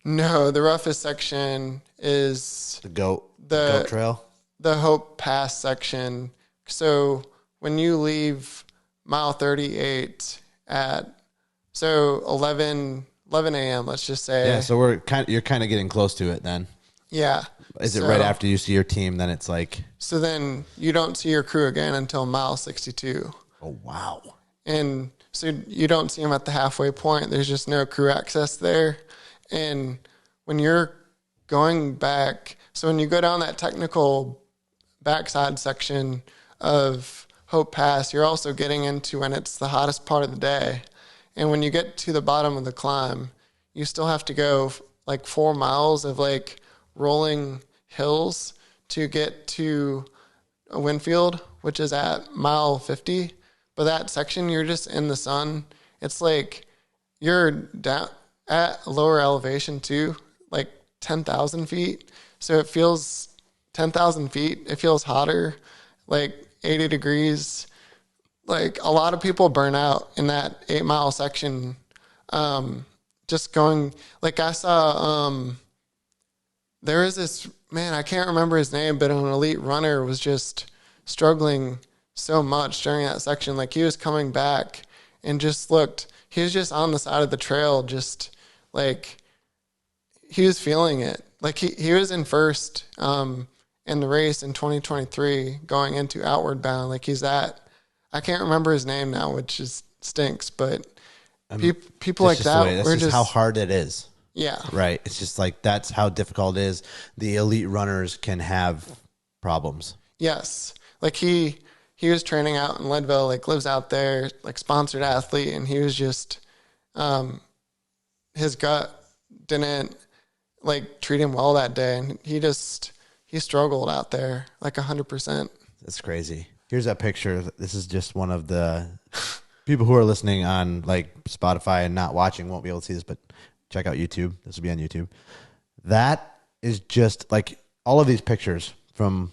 No, the roughest section is the goat trail? The Hope Pass section. So when you leave mile 38 at 11 a.m., let's just say. Yeah, so you're kind of getting close to it then. Yeah. Is it right after you see your team, then it's like... So then you don't see your crew again until mile 62. Oh, wow. And so you don't see them at the halfway point. There's just no crew access there. And when you're going back, so when you go down that technical backside section of Hope Pass, you're also getting into when it's the hottest part of the day. And when you get to the bottom of the climb, you still have to go like 4 miles of like rolling hills to get to a Winfield, which is at mile 50. But that section, you're just in the sun. It's like you're down at lower elevation too, like 10,000 feet. So it feels 10,000 feet. It feels hotter. like 80 degrees. Like a lot of people burn out in that 8-mile section. Just going, like I saw, there is this man, I can't remember his name, but an elite runner was just struggling so much during that section. Like he was coming back and just looked, he was just on the side of the trail, just like he was feeling it. Like he was in first in the race in 2023 going into Outward Bound. Like he's that, I can't remember his name now, which is stinks, but people like that, that's just how hard it is. Yeah. Right. It's just like, that's how difficult it is. The elite runners can have problems. Yes. Like he was training out in Leadville, like lives out there, like sponsored athlete. And he was just, his gut didn't like treat him well that day. And he struggled out there like 100%. That's crazy. Here's that picture. This is just one of the people who are listening on like Spotify and not watching won't be able to see this, but check out YouTube. This will be on YouTube. That is just like all of these pictures from,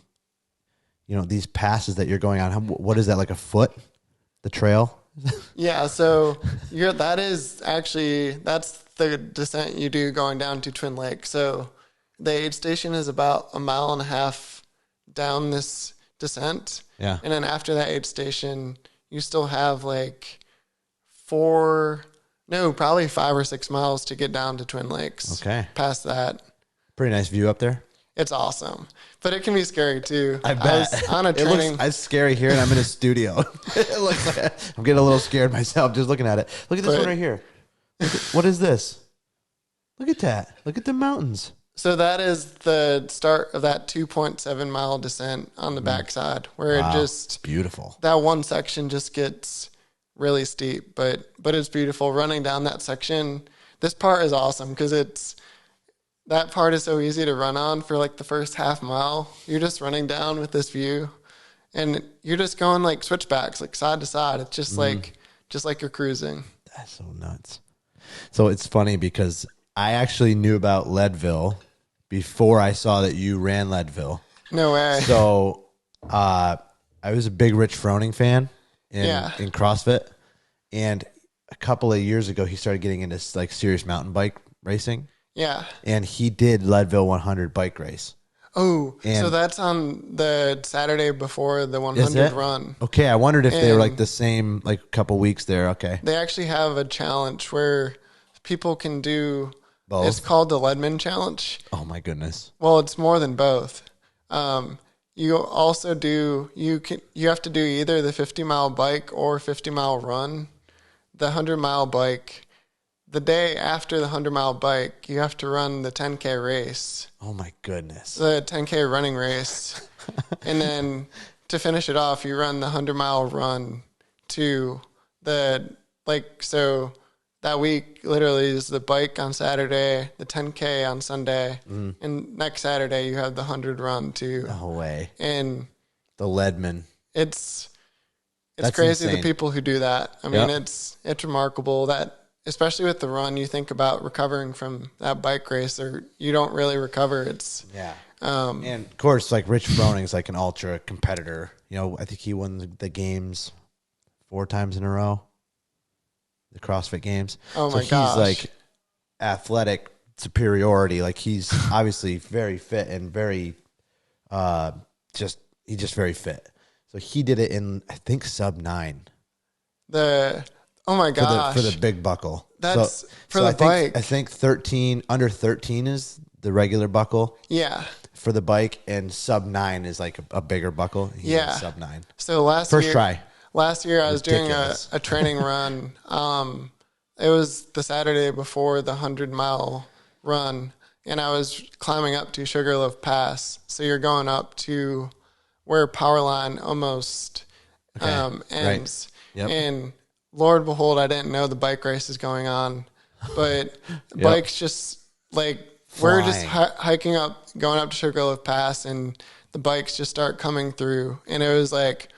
these passes that you're going on. What is that, like a foot? The trail? Yeah. So that's the descent you do going down to Twin Lake. So the aid station is about 1.5 miles down this descent. Yeah. And then after that aid station, you still have like probably 5 or 6 miles to get down to Twin Lakes. Okay. Past that. Pretty nice view up there. It's awesome. But it can be scary too. I bet. Was on a training. It's scary here and I'm in a studio. It looks like I'm getting a little scared myself just looking at it. Look at this one right here. What is this? Look at that. Look at the mountains. So that is the start of that 2.7 mile descent on the backside where it just, it's beautiful. That one section just gets really steep, but it's beautiful running down that section. This part is awesome because that part is so easy to run on for like the first half mile. You're just running down with this view and you're just going like switchbacks, like side to side. It's just like you're cruising. That's so nuts. So it's funny because I actually knew about Leadville before I saw that you ran Leadville. No way. So I was a big Rich Froning fan in CrossFit. And a couple of years ago, he started getting into like serious mountain bike racing. Yeah. And he did Leadville 100 bike race. Oh, so that's on the Saturday before the 100 run. Okay, I wondered if they were like the same, like a couple weeks there. Okay. They actually have a challenge where people can do both. It's called the Leadman Challenge. Oh my goodness. Well, it's more than both. You also you have to do either the 50-mile bike or 50-mile run. The 100-mile bike, the day after the 100-mile bike, you have to run the 10K race. Oh my goodness. The 10K running race. And then to finish it off, you run the 100-mile run to so that week literally is the bike on Saturday, the 10K on Sunday, and next Saturday you have the 100 run too. No way. And the Leadman. It's That's crazy insane. the people who do that. I mean, it's remarkable that, especially with the run, you think about recovering from that bike race, or you don't really recover. And of course, like Rich Froning is like an ultra competitor. I think he won the games 4 times in a row, the CrossFit Games. Oh my He's gosh. like athletic superiority. Like he's obviously very fit and very, he's just very fit. So he did it in, I think, sub 9. Oh my gosh. For the big buckle. That's for the bike. I think under 13 is the regular buckle. Yeah. For the bike, and sub 9 is like a bigger buckle. He did sub 9. So last year I was doing a training run. It was the Saturday before the 100-mile run, and I was climbing up to Sugarloaf Pass. So you're going up to where Powerline almost ends. Right. Yep. And Lord behold, I didn't know the bike race is going on, but bikes just like we're just hiking up, going up to Sugarloaf Pass, and the bikes just start coming through, and it was like,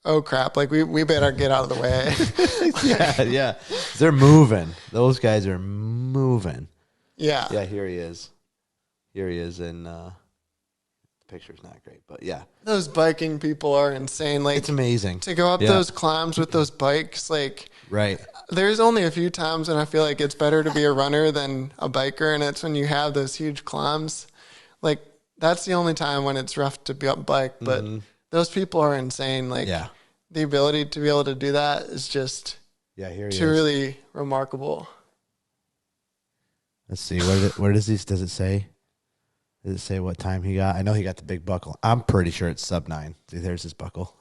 oh crap! Like we better get out of the way. yeah, they're moving. Those guys are moving. Yeah. Yeah, here he is. Here he is in The picture's not great, but yeah. Those biking people are insane. Like, It's amazing. to go up those climbs with those bikes, like, right. There's only a few times when I feel like it's better to be a runner than a biker, and it's when you have those huge climbs. Like, that's the only time when it's rough to be up bike, but those people are insane. Like, the ability to be able to do that is just truly remarkable. Let's see. Where does it say? Does it say what time he got? I know he got the big buckle. I'm pretty sure it's sub 9. See, there's his buckle.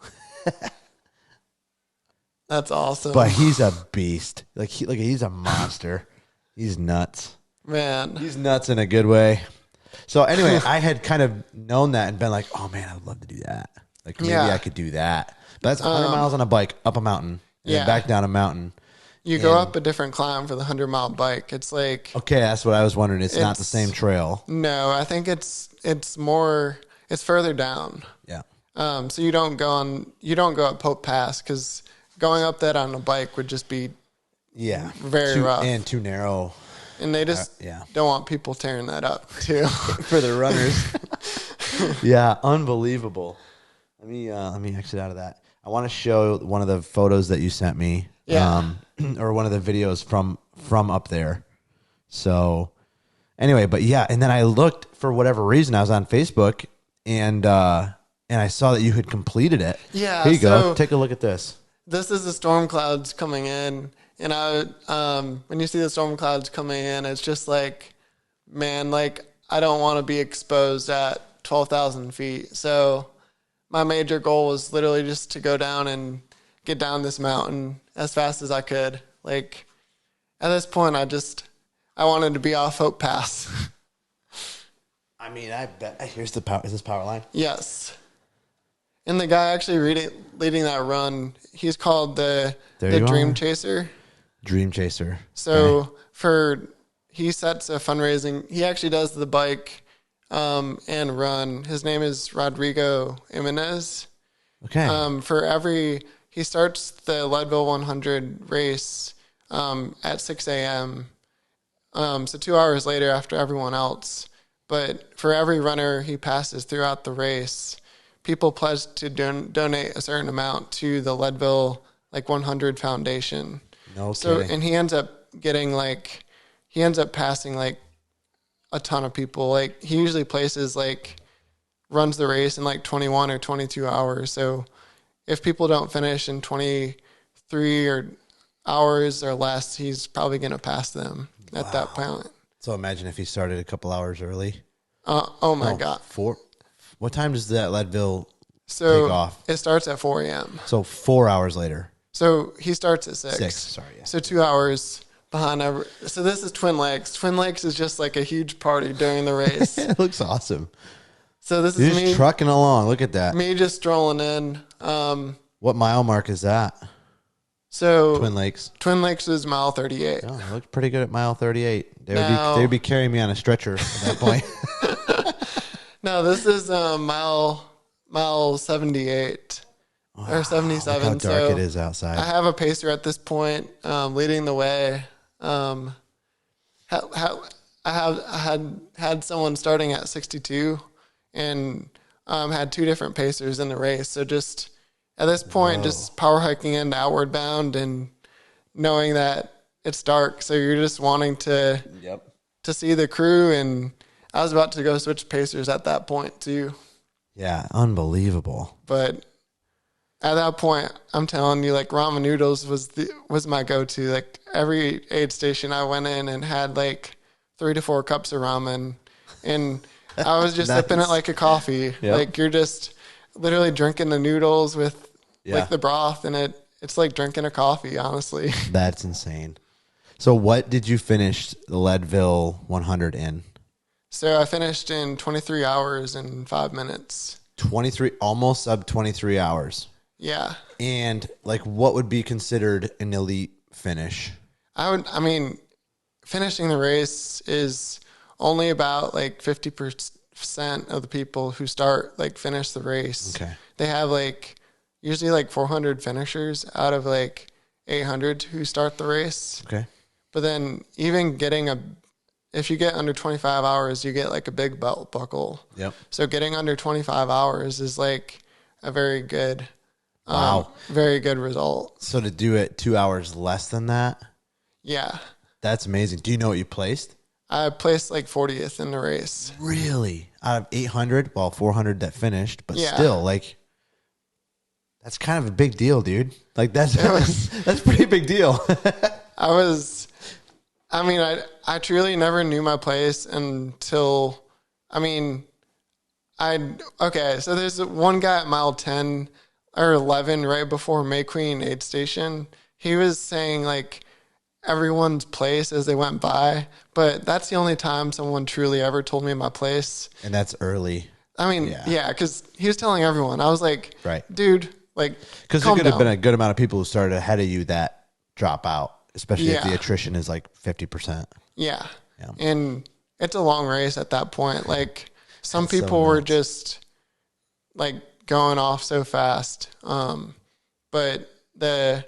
That's awesome. But he's a beast. He's a monster. He's nuts. Man. He's nuts in a good way. So anyway, I had kind of known that and been like, oh man, I would love to do that. Like maybe I could do that. But that's 100 miles on a bike up a mountain and then back down a mountain. You go up a different climb for the 100-mile bike. It's like... Okay, that's what I was wondering. It's not the same trail. No, I think it's further down. Yeah. So you don't go up Pope Pass, because going up that on a bike would just be very rough. And too narrow. And they just don't want people tearing that up too. For the runners. Yeah, unbelievable. Let me exit out of that. I want to show one of the photos that you sent me. Yeah. Or one of the videos from up there. So anyway, but yeah, and then I looked for whatever reason. I was on Facebook and I saw that you had completed it. Yeah. Here you go. Take a look at this. This is the storm clouds coming in. And when you see the storm clouds coming in, it's just like, man, like, I don't want to be exposed at 12,000 feet. So my major goal was literally just to go down and get down this mountain as fast as I could. Like, at this point, I wanted to be off Hope Pass. I mean, I bet. Here's the power. Is this power line? Yes. And the guy actually leading that run, he's called the Dream Chaser. Dream Chaser. So he sets a fundraising. He actually does the bike and run. His name is Rodrigo Jimenez. Okay. He starts the Leadville 100 race at 6 a.m. So 2 hours later after everyone else. But for every runner he passes throughout the race, people pledge to donate a certain amount to the Leadville 100 Foundation. No so, kidding. And he ends up passing a ton of people. He usually runs the race in 21 or 22 hours. So if people don't finish in 23 hours or less, he's probably going to pass them at that point. So imagine if he started a couple hours early. Oh my God. What time does that Leadville take off? It starts at 4 a.m. So 4 hours later. So he starts at 6. 6, sorry. Yeah. So 2 hours behind so this is Twin Lakes. Twin Lakes is just like a huge party during the race. It looks awesome. So this You're is just me trucking along. Look at that. Me just strolling in. What mile mark is that? So Twin Lakes. Twin Lakes is mile 38. Oh, it looked pretty good at mile 38. They'd be carrying me on a stretcher at that point. No, this is mile 78 or 77. Look how dark it is outside. I have a pacer at this point, leading the way. I had someone starting at 62, and had 2 different pacers in the race. So just at this point, just power hiking into Outward Bound and knowing that it's dark, so you're just wanting to see the crew. And I was about to go switch pacers at that point too. Yeah, unbelievable. But at that point, I'm telling you, ramen noodles was my go-to. Every aid station I went in and had 3 to 4 cups of ramen, and I was just sipping it like a coffee. Yep. You're just literally drinking the noodles with the broth, and it's like drinking a coffee, honestly. That's insane. So what did you finish the Leadville 100 in? So I finished in 23 hours and 5 minutes. 23, almost sub 23 hours. Yeah. And what would be considered an elite finish? Finishing the race is only about 50% of the people who start finish the race. Okay. They have usually 400 finishers out of 800 who start the race. Okay. But then even getting if you get under 25 hours, you get like a big belt buckle. Yep. So getting under 25 hours is like a very good, Wow. very good result. So to do it 2 hours less than that, Yeah. that's amazing. Do you know what you placed? I placed like 40th in the race. Really? Out of 800? Well, 400 that finished, but Yeah. still, like, that's kind of a big deal, dude. Like, that's that's a pretty big deal. I truly never knew my place until, so there's one guy at mile 10 or 11 right before May Queen aid station. He was saying like everyone's place as they went by, but that's the only time someone truly ever told me my place. And that's early. Yeah, because he was telling everyone. I was like, right, dude, like, because there could have been a good amount of people who started ahead of you that drop out, especially if the attrition is like 50%. Yeah. And it's a long race at that point. Like some people were just like going off so fast. But I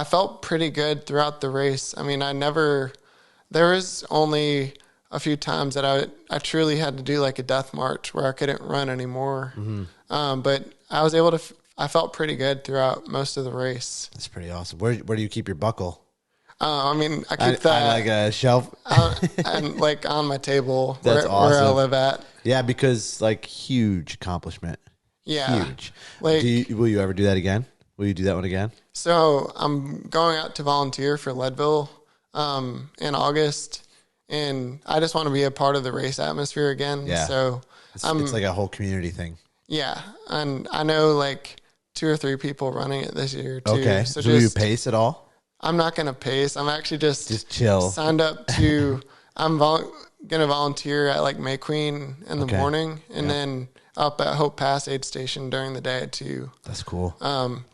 felt pretty good throughout the race. I mean, there was only a few times that I truly had to do like a death march where I couldn't run anymore. Mm-hmm. But I was able to, I felt pretty good throughout most of the race. That's pretty awesome. Where do you keep your buckle? I keep that on like a shelf and like on my table where I live at. Yeah, because like huge accomplishment. Yeah, huge. Like, will you ever do that again? Will you do that one again? So I'm going out to volunteer for Leadville in August, and I just want to be a part of the race atmosphere again. Yeah. So it's like a whole community thing. Yeah, and I know like 2 or 3 people running it this year too. Okay. So will you pace at all? I'm not going to pace. I'm actually just chill. Signed up to, I'm going to volunteer at like May Queen in the morning and then up at Hope Pass aid station during the day too. That's cool.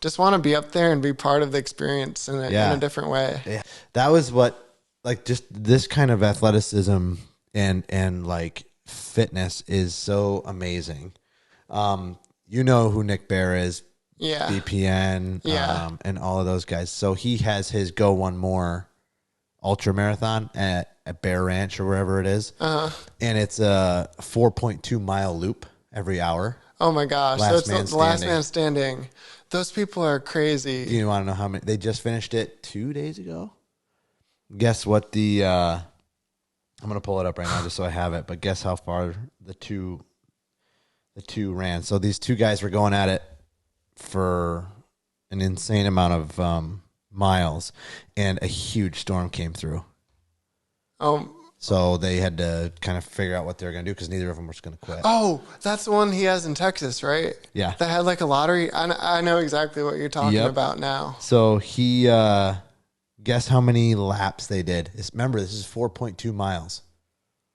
Just want to be up there and be part of the experience in a different way. Yeah. That was what, like, just this kind of athleticism and like fitness is so amazing. You know who Nick Bear is. Yeah. BPN, and all of those guys. So he has his Go One More ultra marathon at Bear Ranch or wherever it is. And it's a 4.2 mile loop every hour. Oh my gosh. Last man standing. Those people are crazy. Do you want to know how many? They just finished it 2 days ago. Guess what I'm going to pull it up right now just so I have it, but guess how far the two ran. So these two guys were going at it for an insane amount of miles, and a huge storm came through. So they had to kind of figure out what they were going to do because neither of them was going to quit. Oh, that's the one he has in Texas, right? Yeah. That had like a lottery. I know exactly what you're talking about now. So he, guess how many laps they did? Remember, this is 4.2 miles.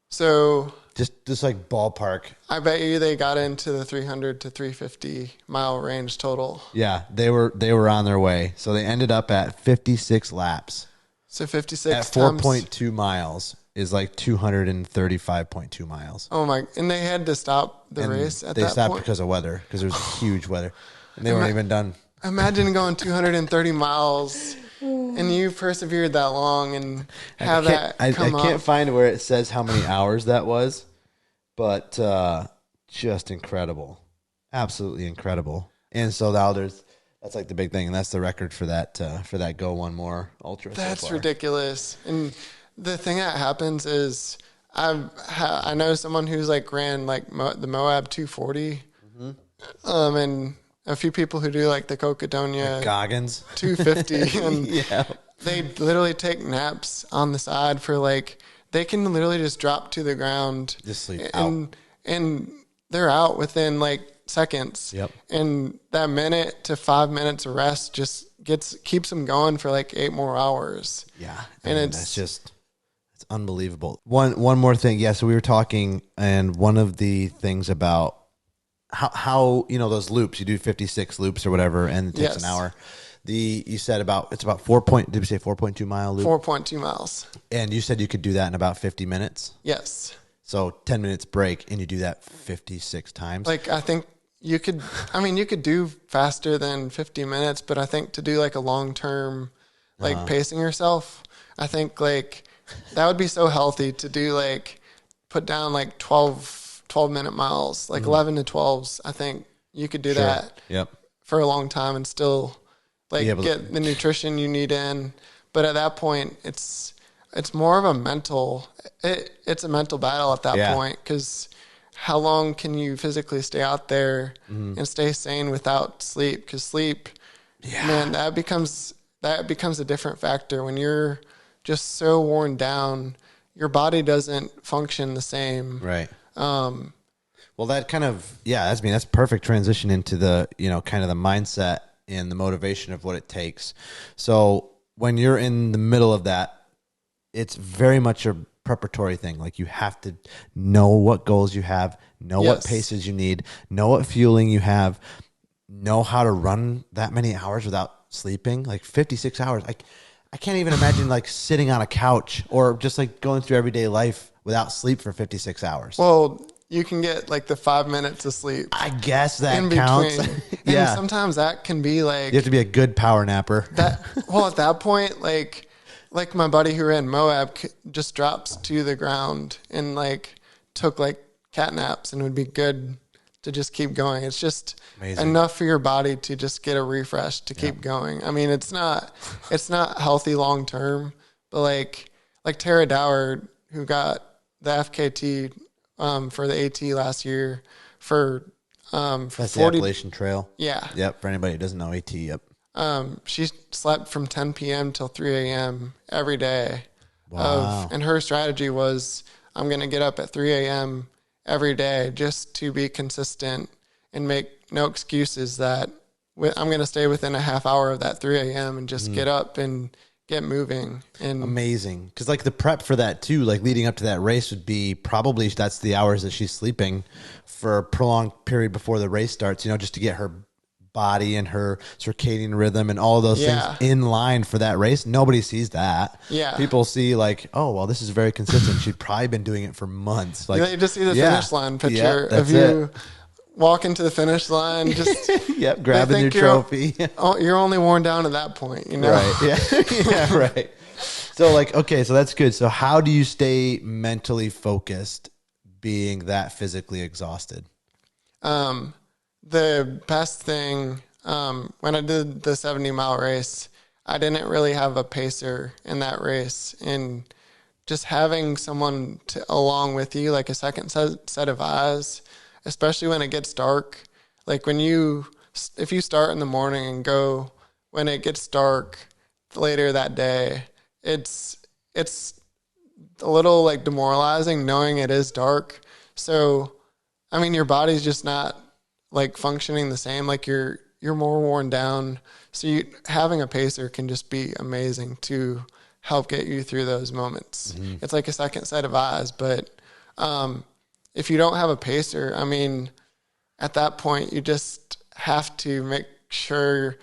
So just like ballpark. I bet you they got into the 300 to 350 mile range total. Yeah, they were on their way. So they ended up at 56 laps. So 56 at 4.2 miles is like 235.2 miles. Oh my! And they had to stop the race at that point. They stopped because of weather, because there was huge weather, and they weren't even done. Imagine going 230 miles. And you persevered that long and have that come I can't find where it says how many hours that was, but just incredible. Absolutely incredible. And so now that's like the big thing, and that's the record for that Go One More Ultra. That's ridiculous. And the thing that happens is I know someone who's like ran like the Moab 240, and a few people who do like the Cocadonia Goggins 250, and they literally take naps on the side for like, they can literally just drop to the ground, just sleep out, and they're out within like seconds. Yep. And that minute to 5 minutes of rest just keeps them going for like 8 more hours. Yeah, and it's unbelievable. One more thing, so we were talking, and one of the things about how those loops, you do 56 loops or whatever, and it takes an hour. You said it's about 4.2 mile loop? 4.2 miles. And you said you could do that in about 50 minutes? Yes. So 10 minutes break, and you do that 56 times? Like, I think you could do faster than 50 minutes, but I think to do like a long-term, like pacing yourself, I think like that would be so healthy to do, like put down like 12-minute miles, like 11 to 12s. I think you could do Sure. that Yep. for a long time and still like able to- get the nutrition you need in. But at that point, it's more of a mental, it's a mental battle at that Yeah. point, because how long can you physically stay out there and stay sane without sleep? Because sleep, man, that becomes a different factor when you're just so worn down. Your body doesn't function the same. Right. Well, that kind of, that's perfect transition into the, kind of the mindset and the motivation of what it takes. So when you're in the middle of that, it's very much a preparatory thing. Like you have to know what goals you have, know what paces you need, know what fueling you have, know how to run that many hours without sleeping, like 56 hours. I can't even imagine like sitting on a couch or just like going through everyday life without sleep for 56 hours. Well, you can get like the 5 minutes of sleep. I guess that in counts. between. Yeah. And sometimes that can be like You have to be a good power napper. well, at that point, like my buddy who ran Moab just drops to the ground and like took like cat naps and would be good to just keep going. It's just Amazing. enough for your body to just get a refresh to keep going. I mean, it's not healthy long term, but like Tara Dower, who got the FKT for the AT last year for That's 40, the Appalachian Trail. yeah. Yep. For anybody who doesn't know, AT. Yep. She slept from 10 p.m. till 3 a.m. every day. Wow. And her strategy was, I'm going to get up at 3 a.m. every day just to be consistent and make no excuses that I'm going to stay within a half hour of that 3 a.m. and just get up and get moving. And Amazing. Because like the prep for that too, like leading up to that race would be probably that's the hours that she's sleeping for a prolonged period before the race starts, just to get her body and her circadian rhythm and all those things in line for that race. Nobody sees that. Yeah. People see like, oh, well, this is very consistent. She'd probably been doing it for months. Like you just see the finish line picture that's of you walking to the finish line, just grabbing your trophy. You're only worn down at that point, Right. Yeah. Yeah. Right. So like, okay, so that's good. So how do you stay mentally focused being that physically exhausted? The best thing, when I did the 70-mile race, I didn't really have a pacer in that race, and just having someone along with you, like a second set of eyes, especially when it gets dark. Like if you start in the morning and go when it gets dark later that day, it's a little like demoralizing knowing it is dark. So, I mean, your body's just not like functioning the same. Like you're more worn down. So having a pacer can just be amazing to help get you through those moments. Mm-hmm. It's like a second set of eyes. But if you don't have a pacer, I mean, at that point, you just have to make sure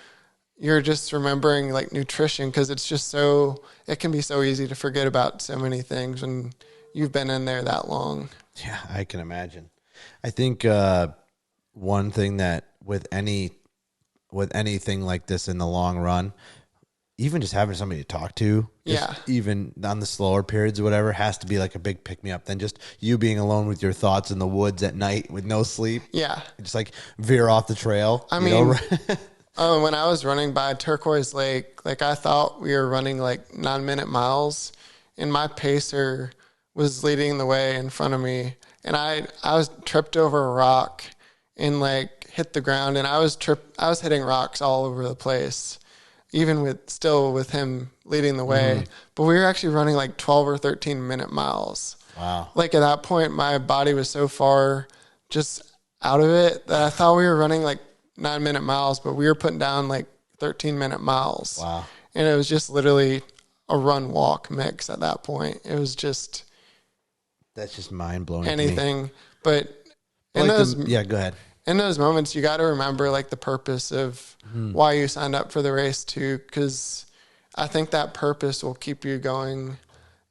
you're just remembering like nutrition, because it can be so easy to forget about so many things when you've been in there that long. Yeah, I can imagine. I think one thing that with anything like this in the long run, even just having somebody to talk to, even on the slower periods or whatever, has to be like a big pick me up than just you being alone with your thoughts in the woods at night with no sleep. Yeah. Just like veer off the trail. I mean, when I was running by Turquoise Lake, like I thought we were running like 9-minute miles, and my pacer was leading the way in front of me, and I was tripped over a rock and like hit the ground, and I was hitting rocks all over the place, even with him leading the way. Mm-hmm. But we were actually running like 12 or 13-minute miles. Wow. Like at that point, my body was so far just out of it that I thought we were running like 9-minute miles, but we were putting down like 13-minute miles. Wow. And it was just literally a run walk mix at that point. It was just, that's just mind blowing. Anything. But go ahead. In those moments, you got to remember like the purpose of why you signed up for the race too, because I think that purpose will keep you going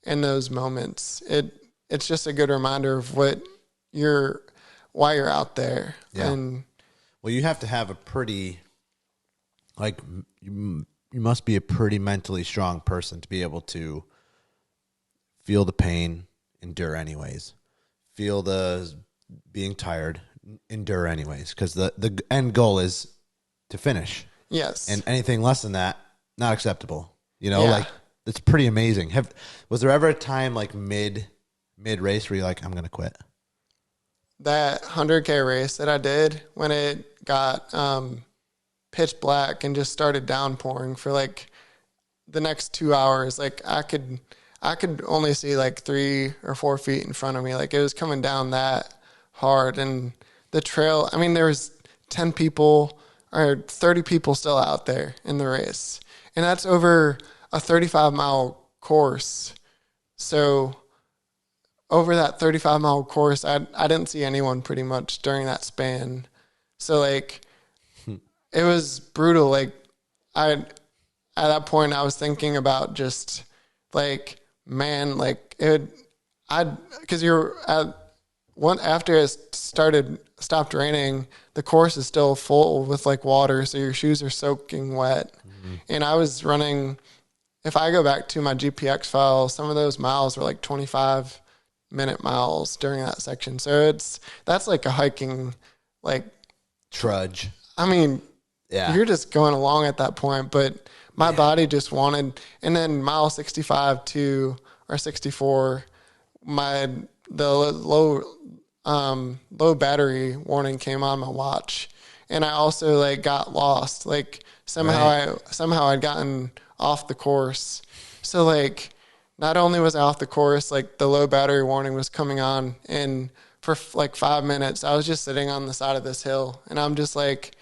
in those moments. It's just a good reminder of why you're out there. Yeah. And well, you have to have a pretty, like, you must be a pretty mentally strong person to be able to feel the pain, endure anyways. Feel the being tired, endure anyways. Because the end goal is to finish. Yes. And anything less than that, not acceptable. You know, Yeah. like it's pretty amazing. Was there ever a time like mid race where you're like, I'm gonna quit? That 100K race that I did, when it got pitch black and just started downpouring for like the next 2 hours, like I could only see like 3 or 4 feet in front of me. Like it was coming down that hard, and the trail, I mean, there was 10 people or 30 people still out there in the race, and that's over a 35-mile course. So over that 35-mile course, I didn't see anyone pretty much during that span. So like it was brutal. Like at that point I was thinking about just like, man, like because after it stopped raining, the course is still full with like water, so your shoes are soaking wet. And I was running, if I go back to my GPX file, some of those miles were like 25-minute miles during that section. So that's like a hiking, like Trudge. I mean, Yeah. you're just going along at that point, but my body just wanted, and then mile 65 or 64, the low battery warning came on my watch, and I also like got lost. Like somehow I'd gotten off the course. So like not only was I off the course, like the low battery warning was coming on, and for like 5 minutes I was just sitting on the side of this hill, and I'm just like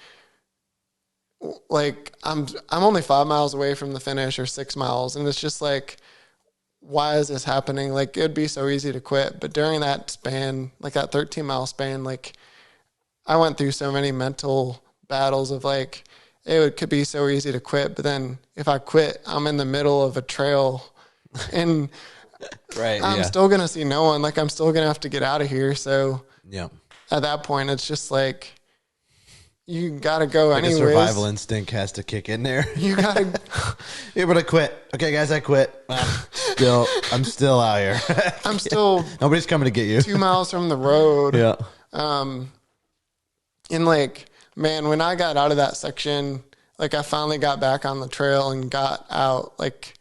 I'm only 5 miles away from the finish, or 6 miles, and it's just like, why is this happening? Like it'd be so easy to quit, but during that span, like that 13-mile span, like I went through so many mental battles of like, could be so easy to quit, but then if I quit, I'm in the middle of a trail, and Right. I'm still gonna see no one. Like I'm still gonna have to get out of here. So Yeah. at that point, it's just like, you gotta go Like anyways. a survival instinct has to kick in there. You gotta. You're able to quit. Okay, guys, I quit. I'm still out here. I'm still Nobody's coming to get you. 2 miles from the road. Yeah. And like, man, when I got out of that section, like I finally got back on the trail and got out, like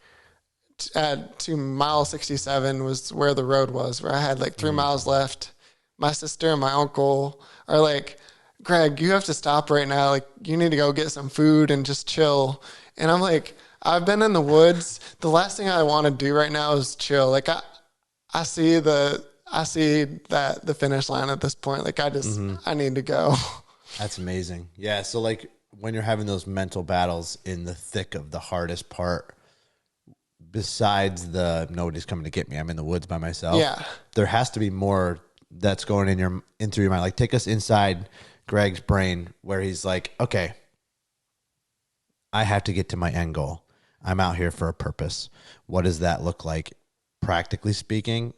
to mile 67 was where the road was, where I had like 3 miles left. My sister and my uncle are like, Greg, you have to stop right now. Like you need to go get some food and just chill. And I'm like, I've been in the woods. The last thing I want to do right now is chill. Like I see that the finish line at this point. Like I need to go. That's amazing. Yeah. So like when you're having those mental battles in the thick of the hardest part, besides the nobody's coming to get me, I'm in the woods by myself. Yeah. There has to be more that's going in through your mind. Like take us inside Greg's brain where he's like, okay, I have to get to my end goal. I'm out here for a purpose. What does that look like, practically speaking?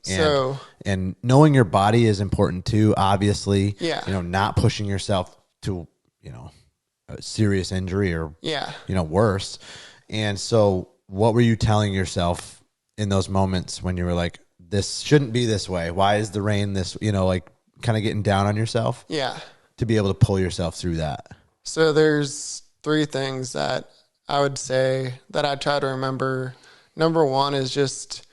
And knowing your body is important too, obviously. Yeah. You know, not pushing yourself to, a serious injury or, worse. And so what were you telling yourself in those moments when you were like, this shouldn't be this way? Why is the rain this, like kind of getting down on yourself? Yeah. To be able to pull yourself through that. So there's 3 things that I would say that I try to remember. Number 1 is just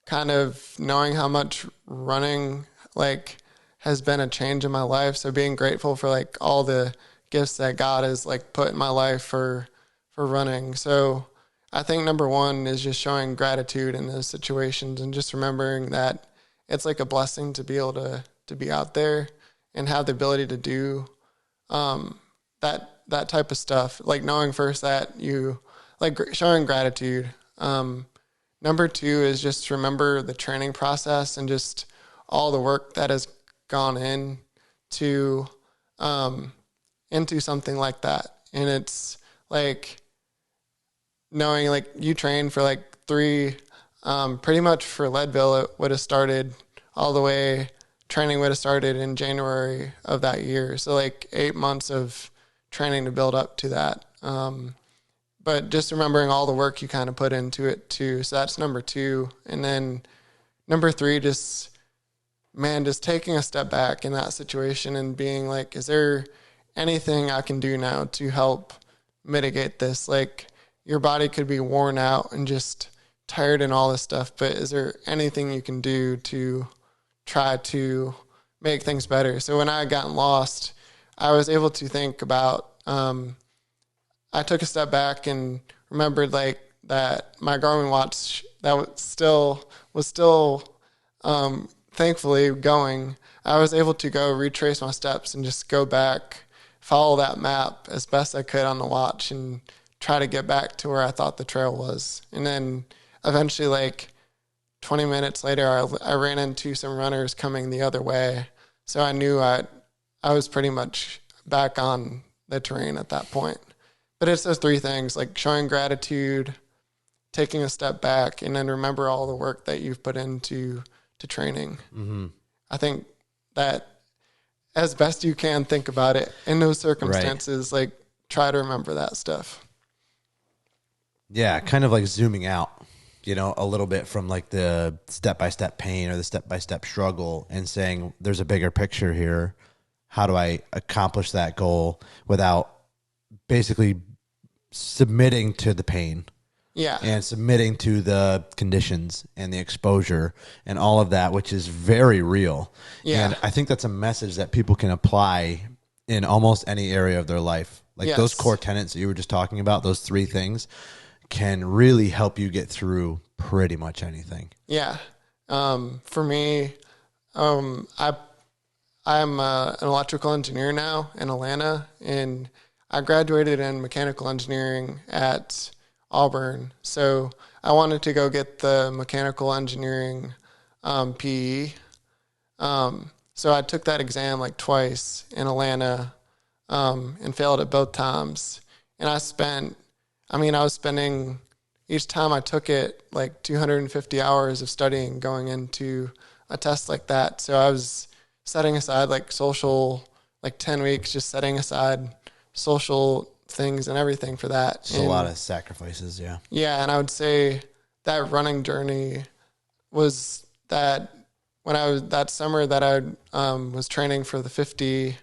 kind of knowing how much running like has been a change in my life. So being grateful for like all the gifts that God has like put in my life for running. So I think number 1 is just showing gratitude in those situations and just remembering that it's like a blessing to be able to be out there and have the ability to do that type of stuff. Like knowing first that you like showing gratitude. Number 2 is just remember the training process and just all the work that has gone into something like that. And it's like knowing like you train for like 3, pretty much for Leadville, it would have started all the way. Training would have started in January of that year. So like 8 months of training to build up to that. But just remembering all the work you kind of put into it too. So that's number 2. And then number three, just taking a step back in that situation and being like, is there anything I can do now to help mitigate this? Like, your body could be worn out and just tired and all this stuff, but is there anything you can do to try to make things better? So when I had gotten lost, I was able to think about, I took a step back and remembered like that my Garmin watch that was still thankfully going. I was able to go retrace my steps and just go back, follow that map as best I could on the watch and try to get back to where I thought the trail was. And then eventually, like 20 minutes later, I ran into some runners coming the other way. So I knew I was pretty much back on the terrain at that point. But it's those three things, like showing gratitude, taking a step back, and then remember all the work that you've put into training. Mm-hmm. I think that as best you can think about it in those circumstances, right. Like try to remember that stuff. Yeah, kind of like zooming out, a little bit from like the step-by-step pain or the step-by-step struggle and saying there's a bigger picture here. How do I accomplish that goal without basically submitting to the pain? Yeah. And submitting to the conditions and the exposure and all of that, which is very real. Yeah. And I think that's a message that people can apply in almost any area of their life. Like those core tenets that you were just talking about, those three things can really help you get through pretty much anything. Yeah. For me, I'm an electrical engineer now in Atlanta, and I graduated in mechanical engineering at Auburn. So I wanted to go get the mechanical engineering PE. So I took that exam like twice in Atlanta and failed it both times. And I was spending each time I took it like 250 hours of studying going into a test like that. So I was setting aside like 10 weeks, just setting aside social things and everything for that. It's a lot of sacrifices, yeah. Yeah, and I would say that running journey was that that summer that I was training for the 50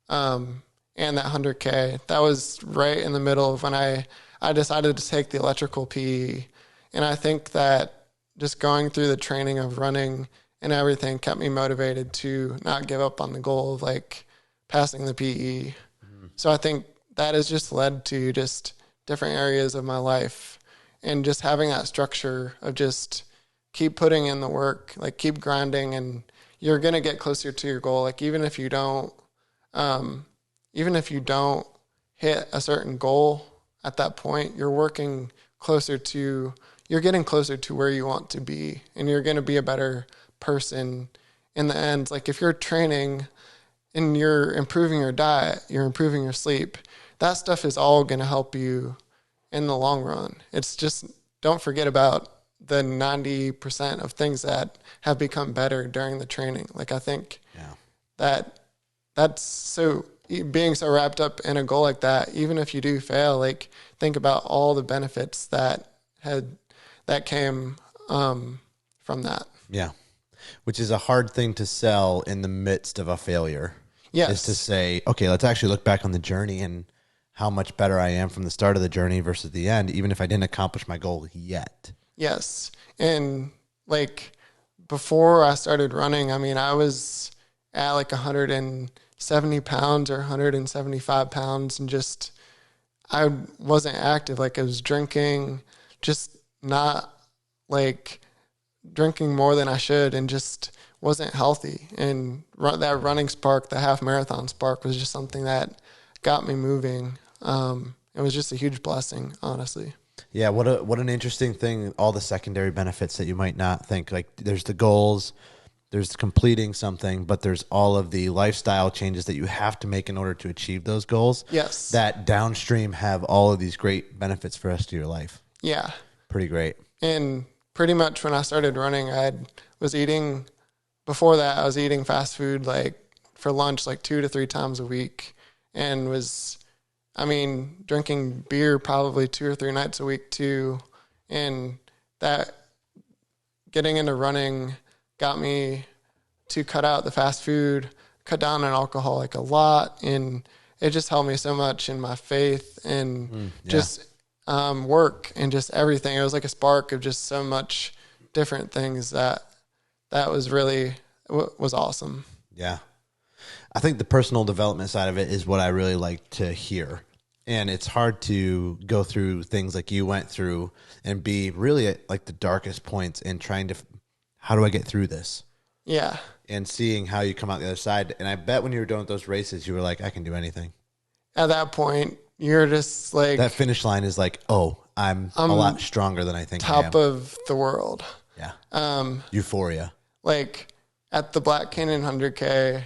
and that 100K. That was right in the middle of when I decided to take the electrical PE. And I think that just going through the training of running and everything kept me motivated to not give up on the goal of like passing the PE. Mm-hmm. So I think that has just led to just different areas of my life and just having that structure of just keep putting in the work, like keep grinding, and you're going to get closer to your goal. Like even if you don't hit a certain goal at that point, you're getting closer to where you want to be, and you're going to be a better person in the end. Like if you're training and you're improving your diet, you're improving your sleep, that stuff is all going to help you in the long run. It's just, don't forget about the 90% of things that have become better during the training. Like I think that's so, being so wrapped up in a goal like that, even if you do fail, like think about all the benefits that came from that. Yeah. Which is a hard thing to sell in the midst of a failure. Yes. Is to say, okay, let's actually look back on the journey and how much better I am from the start of the journey versus the end, even if I didn't accomplish my goal yet. Yes. And like before I started running, I was at like 170 pounds or 175 pounds and just, I wasn't active. Like I was drinking, just not like drinking more than I should, and just wasn't healthy. And that running spark, the half marathon spark, was just something that got me moving. It was just a huge blessing, honestly. Yeah, what an interesting thing, all the secondary benefits that you might not think. Like there's the goals, there's completing something, but there's all of the lifestyle changes that you have to make in order to achieve those goals. Yes. That downstream have all of these great benefits for the rest of your life. Yeah. Pretty great. And pretty much when I started running, before that, I was eating fast food like for lunch like 2 to 3 times a week, and was, drinking beer probably 2 or 3 nights a week too. And that getting into running got me to cut out the fast food, cut down on alcohol like a lot, and it just helped me so much in my faith and just work and just everything. It was like a spark of just so much different things that was really was awesome. Yeah. I think the personal development side of it is what I really like to hear. And it's hard to go through things like you went through and be really at like the darkest points and trying to, how do I get through this? Yeah. And seeing how you come out the other side. And I bet when you were doing those races, you were like, I can do anything. At that point, you're just like, that finish line is like, oh, I'm a lot stronger than I think I am. Top of the world. Yeah. Euphoria. Like at the Black Canyon 100K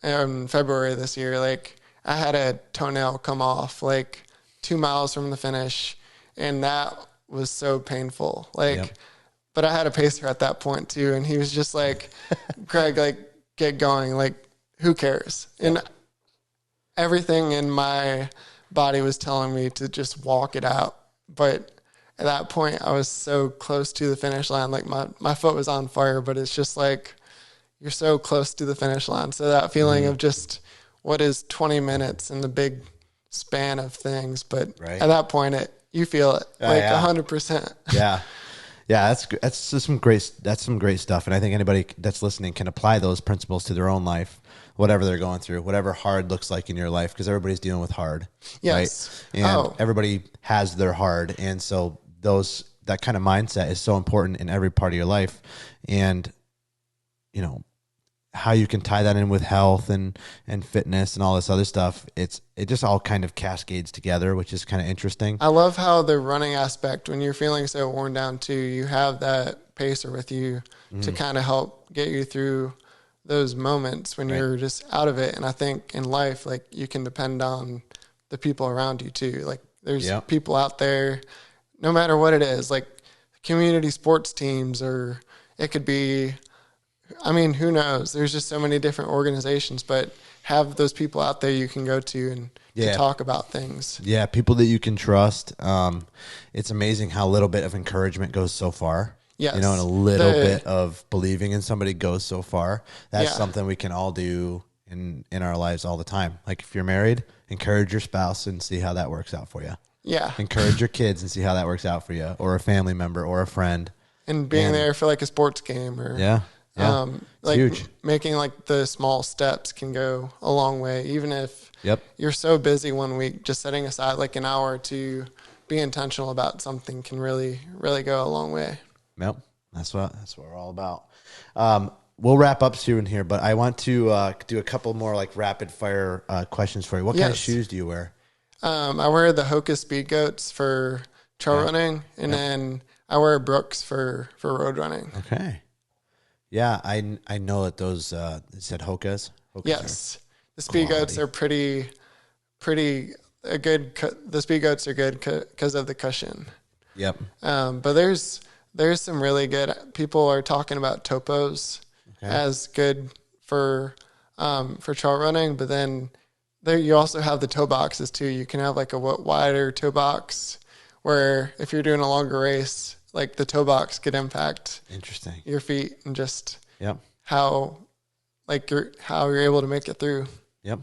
in February this year, like I had a toenail come off like 2 miles from the finish, and that was so painful. Like, but I had a pacer at that point too, and he was just like, Greg, like, get going. Like, who cares? And everything in my body was telling me to just walk it out. But at that point, I was so close to the finish line. Like my foot was on fire, but it's just like, you're so close to the finish line. So that feeling of just what is 20 minutes in the big span of things. But at that point, you feel it like 100%. Yeah. Yeah. That's just some great stuff. And I think anybody that's listening can apply those principles to their own life, whatever they're going through, whatever hard looks like in your life, because everybody's dealing with hard. Yes. Right? And everybody has their hard. And so that kind of mindset is so important in every part of your life. And, you know, how you can tie that in with health and fitness and all this other stuff. It just all kind of cascades together, which is kind of interesting. I love how the running aspect, when you're feeling so worn down too, you have that pacer with you to kind of help get you through those moments when you're just out of it. And I think in life, like, you can depend on the people around you too. Like, there's people out there, no matter what it is, like community sports teams, or it could be, I mean, who knows? There's just so many different organizations, but have those people out there you can go to and to talk about things. Yeah, people that you can trust. It's amazing how a little bit of encouragement goes so far. Yes. You know, and a little bit of believing in somebody goes so far. That's something we can all do in our lives all the time. Like, if you're married, encourage your spouse and see how that works out for you. Yeah. Encourage your kids and see how that works out for you, or a family member or a friend. And being there for like a sports game, or like huge. Making like the small steps can go a long way. Even if you're so busy one week, just setting aside like an hour to be intentional about something can really, really go a long way. Yep. That's what we're all about. We'll wrap up soon here, but I want to do a couple more like rapid fire questions for you. What kind of shoes do you wear? I wear the Hoka Speed Goats for trail running, and then I wear Brooks for road running. Okay. Yeah, I know that those it said Hokas. Yes, the Speed Goats are pretty good. The Speed Goats are good because of the cushion. Yep. But there's some really good. People are talking about Topos as good for trail running, but then there you also have the toe boxes too. You can have like a wider toe box where if you're doing a longer race, like the toe box could impact your feet and just how you're able to make it through. Yep.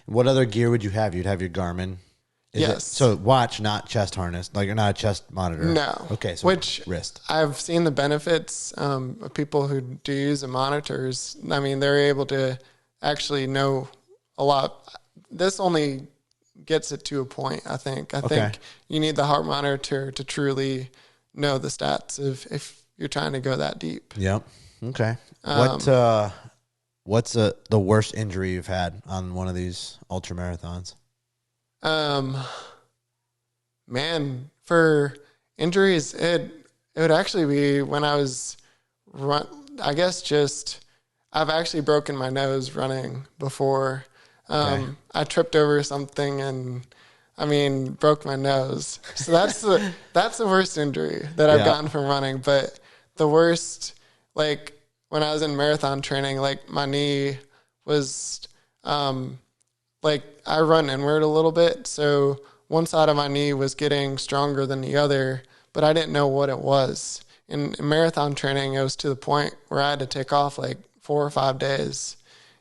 What other gear would you have? You'd have your Garmin. So watch, not chest harness, like, you're not a chest monitor. No. Okay. So wrist. I've seen the benefits of people who do use the monitors. I mean, they're able to actually know a lot. This only gets it to a point, I think. I think you need the heart monitor to truly know the stats if you're trying to go that deep. Yep. Okay. What's the worst injury you've had on one of these ultra marathons? Man, for injuries, it would actually be when I was I've actually broken my nose running before. I tripped over something and broke my nose. So that's the worst injury that I've gotten from running. But the worst, like when I was in marathon training, like my knee was, like I run inward a little bit. So one side of my knee was getting stronger than the other, but I didn't know what it was. in marathon training, it was to the point where I had to take off like 4 or 5 days.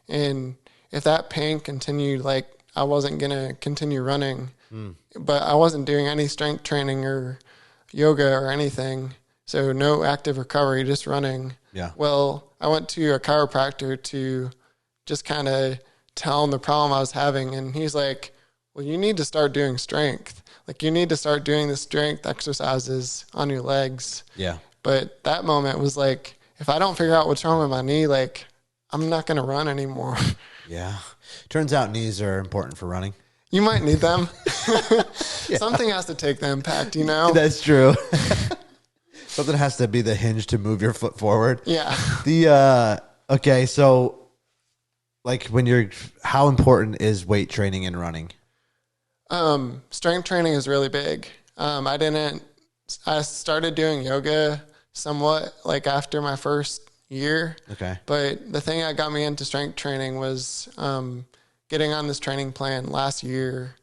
And if that pain continued, like I wasn't going to continue running, but I wasn't doing any strength training or yoga or anything. So no active recovery, just running. Yeah. Well, I went to a chiropractor to just kind of tell him the problem I was having. And he's like, well, you need to start doing strength. Like you need to start doing the strength exercises on your legs. Yeah. But that moment was like, if I don't figure out what's wrong with my knee, like I'm not going to run anymore. Yeah. Turns out knees are important for running. You might need them. Something has to take the impact, you know? That's true. Something has to be the hinge to move your foot forward. Yeah. Okay, so like how important is weight training in running? Strength training is really big. I started doing yoga somewhat like after my first year. Okay. But the thing that got me into strength training was, getting on this training plan last year.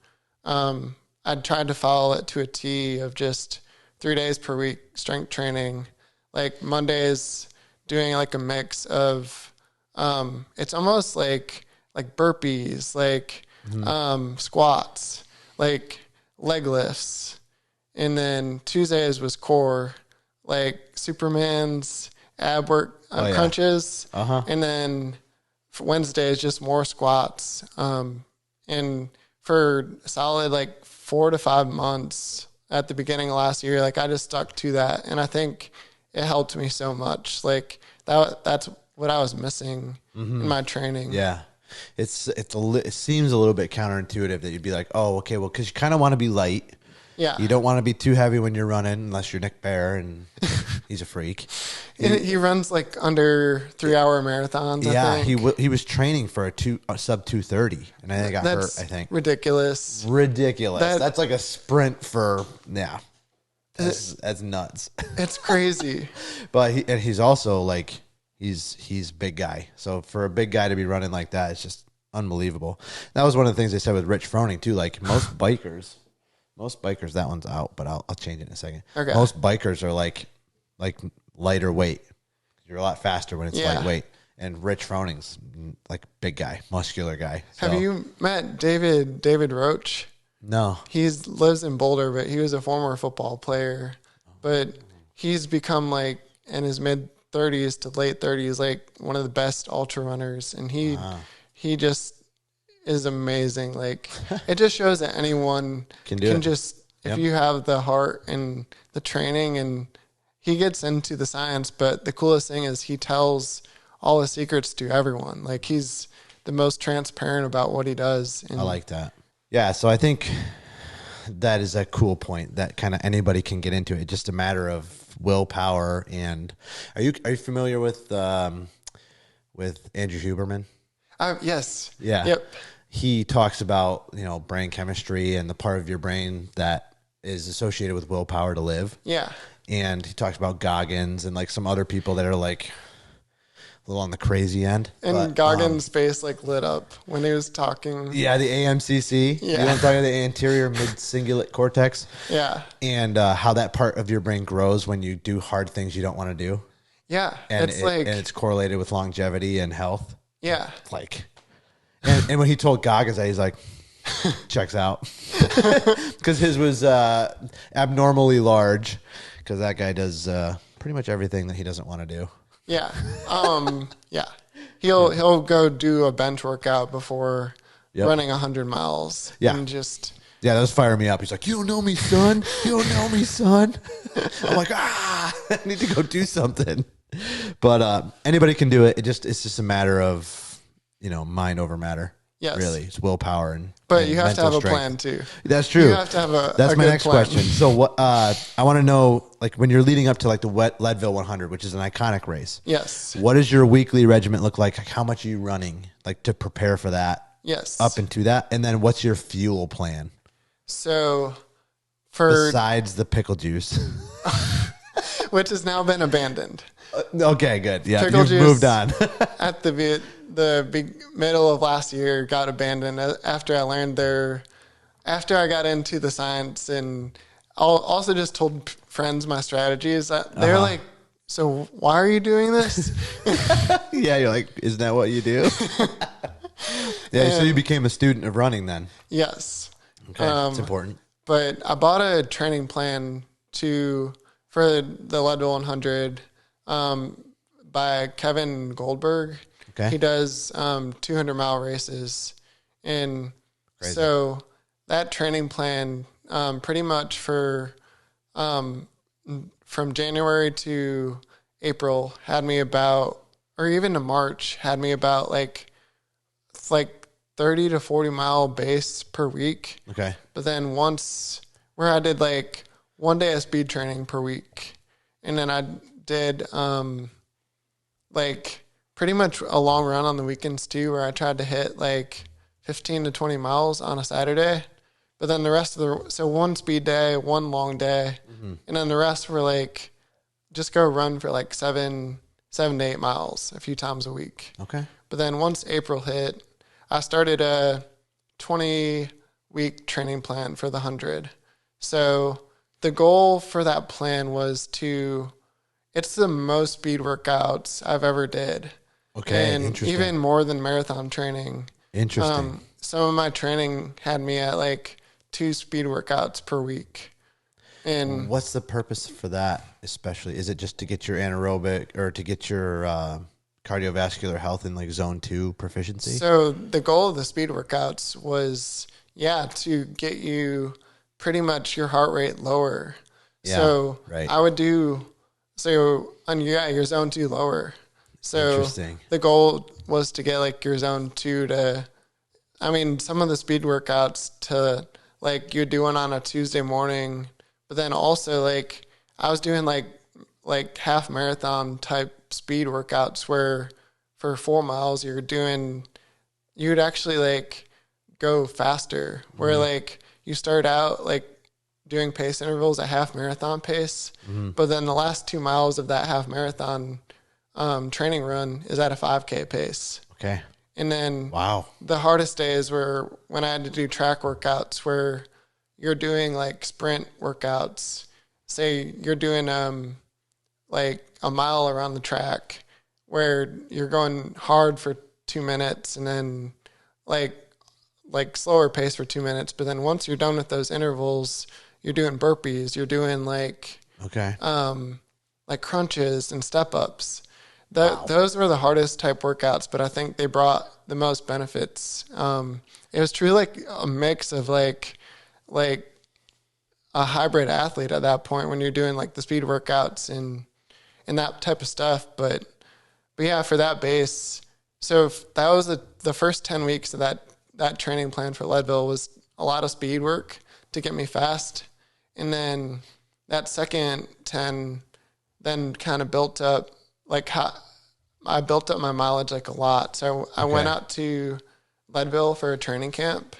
I tried to follow it to a T of just 3 days per week strength training. Like Mondays doing like a mix of, it's almost like burpees, like, squats, like leg lifts. And then Tuesdays was core, like Superman's ab work, crunches. And then for Wednesdays, just more squats. And for a solid like 4 to 5 months at the beginning of last year, like I just stuck to that. And I think it helped me so much. Like that's what I was missing in my training. Yeah. It seems a little bit counterintuitive that you'd be like, oh, okay, well, because you kind of want to be light. Yeah. You don't want to be too heavy when you're running unless you're Nick Bear and he's a freak. He runs like under 3-hour marathons. Yeah, I think. he was training for a sub 2:30 and I think got hurt, I think. Ridiculous. That's like a sprint for that's nuts. It's crazy. But he's also like he's big guy. So for a big guy to be running like that, it's just unbelievable. That was one of the things they said with Rich Froning too. Like most bikers, that one's out, but I'll change it in a second. Okay. Most bikers are like lighter weight. You're a lot faster when it's lightweight. And Rich Froning's like big guy, muscular guy. So. Have you met David Roach? No. He lives in Boulder, but he was a former football player. But he's become like in his mid 30s to late 30s, like one of the best ultra runners. And he just is amazing. Like it just shows that anyone can just, if you have the heart and the training, and he gets into the science, but the coolest thing is he tells all the secrets to everyone. Like he's the most transparent about what he does. And I like that. Yeah. So I think that is a cool point that kind of anybody can get into it. Just a matter of willpower. And are you familiar with Andrew Huberman? Yes. Yeah. Yep. He talks about, brain chemistry and the part of your brain that is associated with willpower to live. Yeah. And he talks about Goggins and like some other people that are like a little on the crazy end. And Goggins' face like lit up when he was talking. Yeah, the AMCC. Yeah. You know what I'm talking about? The anterior mid-cingulate cortex. Yeah. And how that part of your brain grows when you do hard things you don't want to do. Yeah. And it's correlated with longevity and health. Yeah. Like, and when he told Goggins that, he's like, checks out. Because his was abnormally large. Because that guy does pretty much everything that he doesn't want to do. Yeah. Yeah. He'll go do a bench workout before running 100 miles. Yeah. And just... Yeah, that was firing me up. He's like, you don't know me, son. You don't know me, son. I'm like, I need to go do something. But anybody can do it. It's just a matter of, mind over matter. Yes. Really. It's willpower But you have to have strength. a plan too. That's true. You have to have a That's my good next plan. question. So what I want to know, like when you're leading up to like the Leadville 100, which is an iconic race. Yes. What does your weekly regiment look like? Like how much are you running like to prepare for that? Yes. Up into that? And then what's your fuel plan? So besides the pickle juice, which has now been abandoned. Okay, good. Yeah, Pickle you've juice moved on. At the big middle of last year got abandoned after I learned after I got into the science, and I also just told friends my strategies. They're like so why are you doing this? Yeah, you're like, isn't that what you do? Yeah, so you became a student of running then. Yes. Okay, it's important. But I bought a training plan for the Leadville 100 by Kevin Goldberg. Okay. He does 200-mile races. And Crazy. so that training plan pretty much from January to April had me about, or even to March, had me about like 30 to 40 mile base per week. Okay. But then where I did like 1 day of speed training per week. And then I did like pretty much a long run on the weekends too, where I tried to hit like 15 to 20 miles on a Saturday. But then the rest of so one speed day, one long day. Mm-hmm. And then the rest were like, just go run for like 7 to 8 miles a few times a week. Okay. But then once April hit, I started a 20-week training plan for the 100. So the goal for that plan was it's the most speed workouts I've ever did. Okay, and interesting. Even more than marathon training. Interesting. Some of my training had me at like 2 speed workouts per week. And what's the purpose for that especially? Is it just to get your anaerobic or to get your cardiovascular health in like zone 2 proficiency? So the goal of the speed workouts was, to get you pretty much your heart rate lower. Yeah, so right. I would do, your zone 2 lower. So interesting. The goal was to get like your zone 2 some of the speed workouts to like you're doing on a Tuesday morning, but then also like I was doing like half marathon type speed workouts where for 4 miles you'd actually like go faster, where like you start out like doing pace intervals at half marathon pace, but then the last 2 miles of that half marathon training run is at a 5K pace. Okay. And then wow, the hardest days were when I had to do track workouts where you're doing like sprint workouts. Say you're doing like a mile around the track where you're going hard for 2 minutes and then like slower pace for 2 minutes. But then once you're done with those intervals, you're doing burpees, you're doing like crunches and step ups. Wow. Those were the hardest type workouts, but I think they brought the most benefits. It was truly like a mix of like a hybrid athlete at that point when you're doing like the speed workouts and that type of stuff. But yeah, for that base, so that was the first 10 weeks of that training plan for Leadville was a lot of speed work to get me fast. And then that second 10 then kind of built up I built up my mileage like a lot. So I went out to Leadville for a training camp.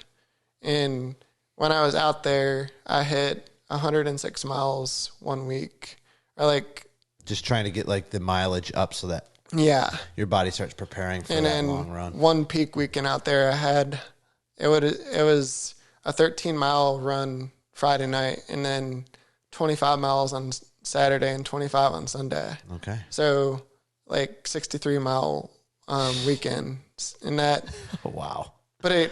And when I was out there, I hit 106 miles 1 week. Or like just trying to get like the mileage up so that your body starts preparing for that long run. One peak weekend out there, I had it was a 13-mile run Friday night, and then 25 miles on Saturday and 25 on Sunday. Okay. So like 63-mile weekend, and that. Wow. But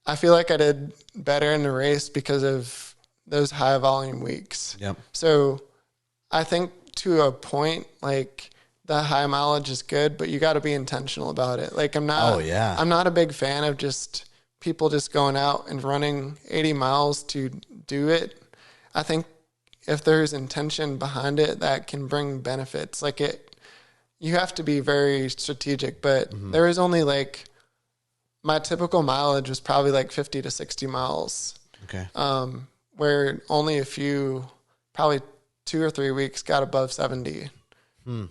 I feel like I did better in the race because of those high volume weeks. Yep. So I think to a point, like the high mileage is good, but you got to be intentional about it. Like I'm not a big fan of just people just going out and running 80 miles to do it. I think if there's intention behind it, that can bring benefits. Like you have to be very strategic, but there is only like, my typical mileage was probably like 50 to 60 miles. Okay. Where only a few, probably 2 or 3 weeks got above 70.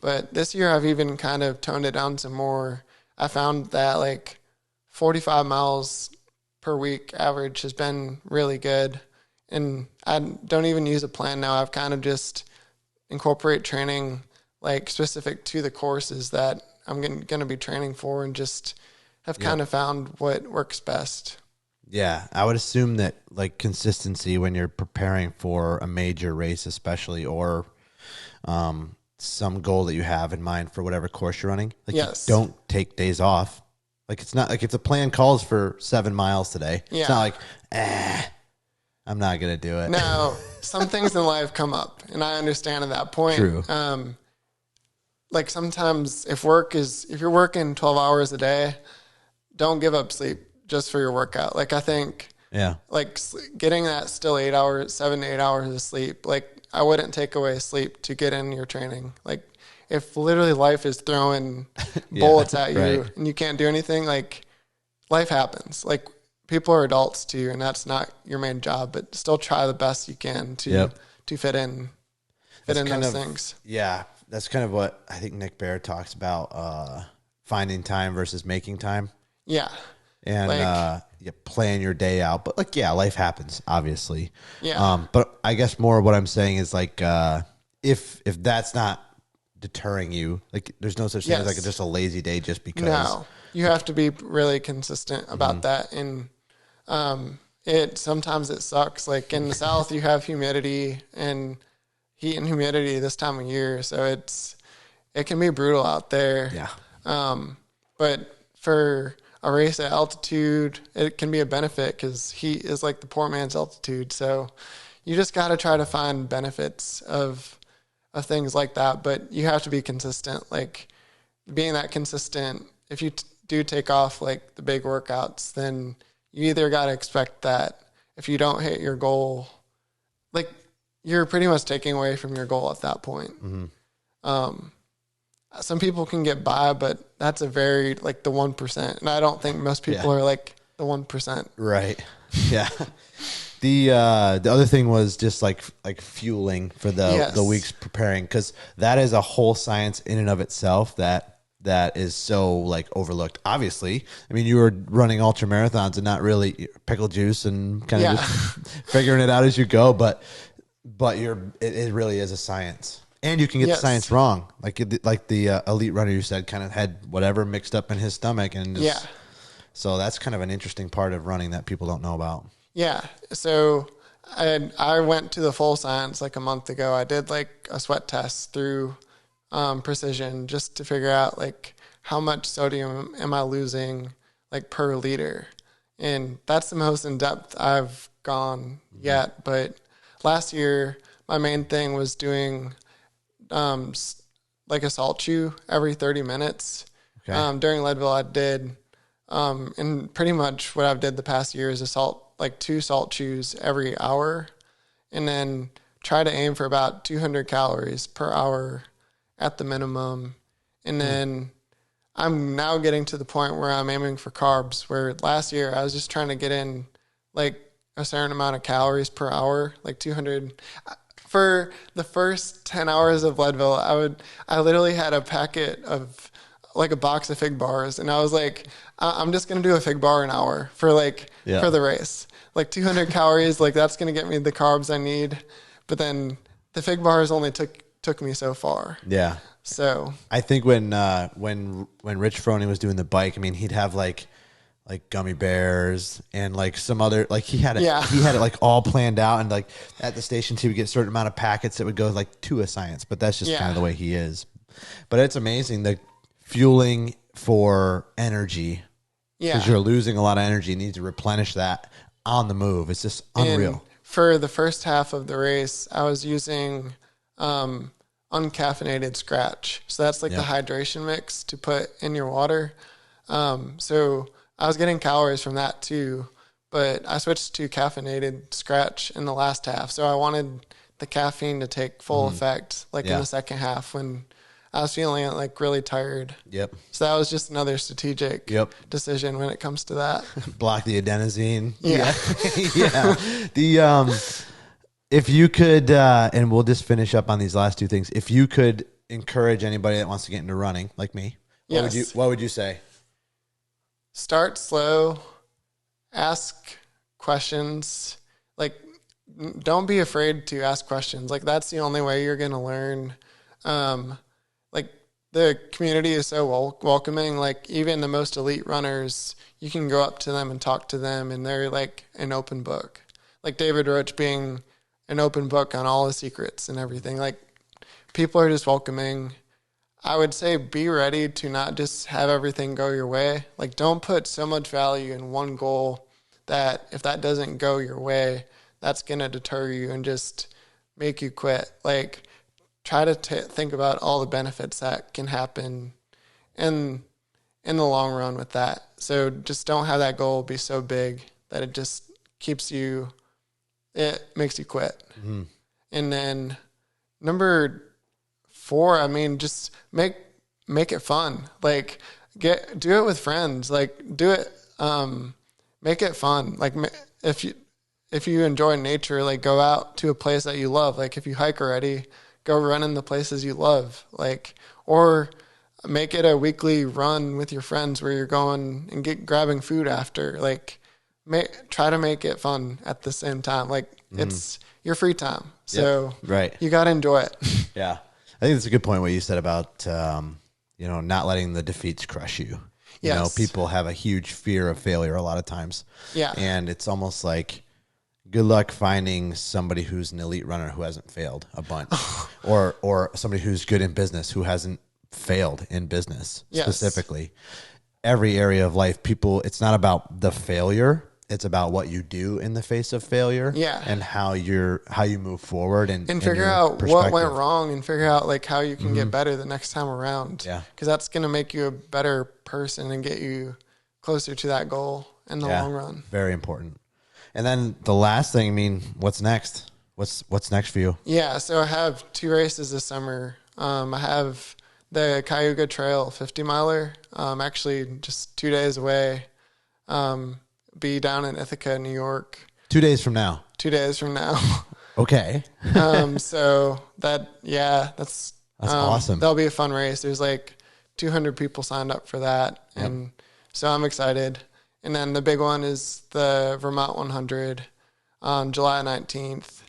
But this year I've even kind of toned it down some more. I found that like 45 miles per week average has been really good. And I don't even use a plan now. I've kind of just incorporate training like specific to the courses that I'm going to be training for, and just have kind of found what works best. Yeah, I would assume that like consistency when you're preparing for a major race, especially, or some goal that you have in mind for whatever course you're running. Like Yes. you don't take days off. Like it's not like if the plan calls for 7 miles today, Yeah. it's not like, I'm not going to do it. No, some things in life come up, and I understand at that point. True. Like sometimes if you're working 12 hours a day, don't give up sleep just for your workout. Like I think Yeah. like getting that still 7 to 8 hours of sleep, like I wouldn't take away sleep to get in your training. Like if literally life is throwing bullets at you right. and you can't do anything, like life happens. Like people are adults too, and that's not your main job, but still try the best you can to fit in those things. Yeah. That's kind of what I think Nick Bear talks about, finding time versus making time. Yeah. And Like, you plan your day out. But like, yeah, life happens, obviously. Yeah. But I guess more of what I'm saying is like, if that's not deterring you, like there's no such thing as like just a lazy day just because. No, you have to be really consistent about that. And sometimes it sucks. Like in the South, you have humidity and heat and humidity this time of year, so it can be brutal out there. Yeah. But for a race at altitude, it can be a benefit because heat is like the poor man's altitude. So you just got to try to find benefits of things like that. But you have to be consistent. Like being that consistent, if you do take off like the big workouts, then you either got to expect that if you don't hit your goal, like you're pretty much taking away from your goal at that point. Some people can get by, but that's a very like the 1%. And I don't think most people are like the 1%. Right. Yeah. The other thing was just like fueling for the weeks preparing, because that is a whole science in and of itself that is so like overlooked. Obviously, I mean, you were running ultra marathons and not really pickle juice and kind of just figuring it out as you go, but it really is a science. And you can get the science wrong. Like the elite runner you said kind of had whatever mixed up in his stomach. And so that's kind of an interesting part of running that people don't know about. Yeah. So I went to the full science like a month ago. I did like a sweat test through Precision just to figure out like how much sodium am I losing like per liter. And that's the most in depth I've gone yet. But last year, my main thing was doing like a salt chew every 30 minutes. Okay. During Leadville, I did, and pretty much what I've did the past year is like 2 salt chews every hour, and then try to aim for about 200 calories per hour at the minimum. And then I'm now getting to the point where I'm aiming for carbs, where last year I was just trying to get in like a certain amount of calories per hour, like 200. For the first 10 hours of Leadville, I literally had a packet of like a box of fig bars, and I was like, I'm just going to do a fig bar an hour for for the race. Like 200 calories, like that's going to get me the carbs I need. But then the fig bars only took me so far. Yeah. So I think when Rich Froning was doing the bike, I mean, he'd have like gummy bears and like some other, like he had it like all planned out, and like at the station he would get a certain amount of packets that would go like to a science, but that's just kind of the way he is. But it's amazing, the fueling for energy, because you're losing a lot of energy. You need to replenish that on the move. It's just unreal. And for the first half of the race, I was using uncaffeinated scratch. So that's like the hydration mix to put in your water. So I was getting calories from that too, but I switched to caffeinated scratch in the last half. So I wanted the caffeine to take full effect, like in the second half when I was feeling like really tired. Yep. So that was just another strategic decision when it comes to that. Block the adenosine. Yeah. If you could, and we'll just finish up on these last 2 things. If you could encourage anybody that wants to get into running, like me, what would you say? Start slow, ask questions. Like, don't be afraid to ask questions. Like, that's the only way you're going to learn. Like, the community is so welcoming. Like, even the most elite runners, you can go up to them and talk to them, and they're like an open book. Like David Roach being an open book on all his secrets and everything. Like, people are just welcoming. I would say be ready to not just have everything go your way. Like, don't put so much value in one goal that if that doesn't go your way, that's going to deter you and just make you quit. Like, try to think about all the benefits that can happen in the long run with that. So just don't have that goal be so big that it just it makes you quit. Mm-hmm. And then number 4, I mean, just make it fun. Like, do it with friends. Like, do it, make it fun. Like, if you enjoy nature, like, go out to a place that you love. Like, if you hike already, go run in the places you love. Like, or make it a weekly run with your friends where you're going and grabbing food after. Like, try to make it fun at the same time. Like, it's your free time. So right. You got to enjoy it. Yeah. I think that's a good point what you said about, not letting the defeats crush you. Yes. You know, people have a huge fear of failure a lot of times. Yeah. And it's almost like, good luck finding somebody who's an elite runner who hasn't failed a bunch, or somebody who's good in business who hasn't failed in business specifically. Every area of life, it's not about the failure. It's about what you do in the face of failure, and how you move forward and figure out what went wrong and figure out like how you can get better the next time around. Yeah, because that's going to make you a better person and get you closer to that goal in the long run. Very important. And then the last thing, I mean, what's next? What's next for you? Yeah, so I have 2 races this summer. I have the Cayuga Trail 50 miler, actually just 2 days away. Be down in Ithaca, New York. 2 days from now. 2 days from now. Okay. So that's awesome. That'll be a fun race. There's like 200 people signed up for that, and so I'm excited. And then the big one is the Vermont 100 on July 19th.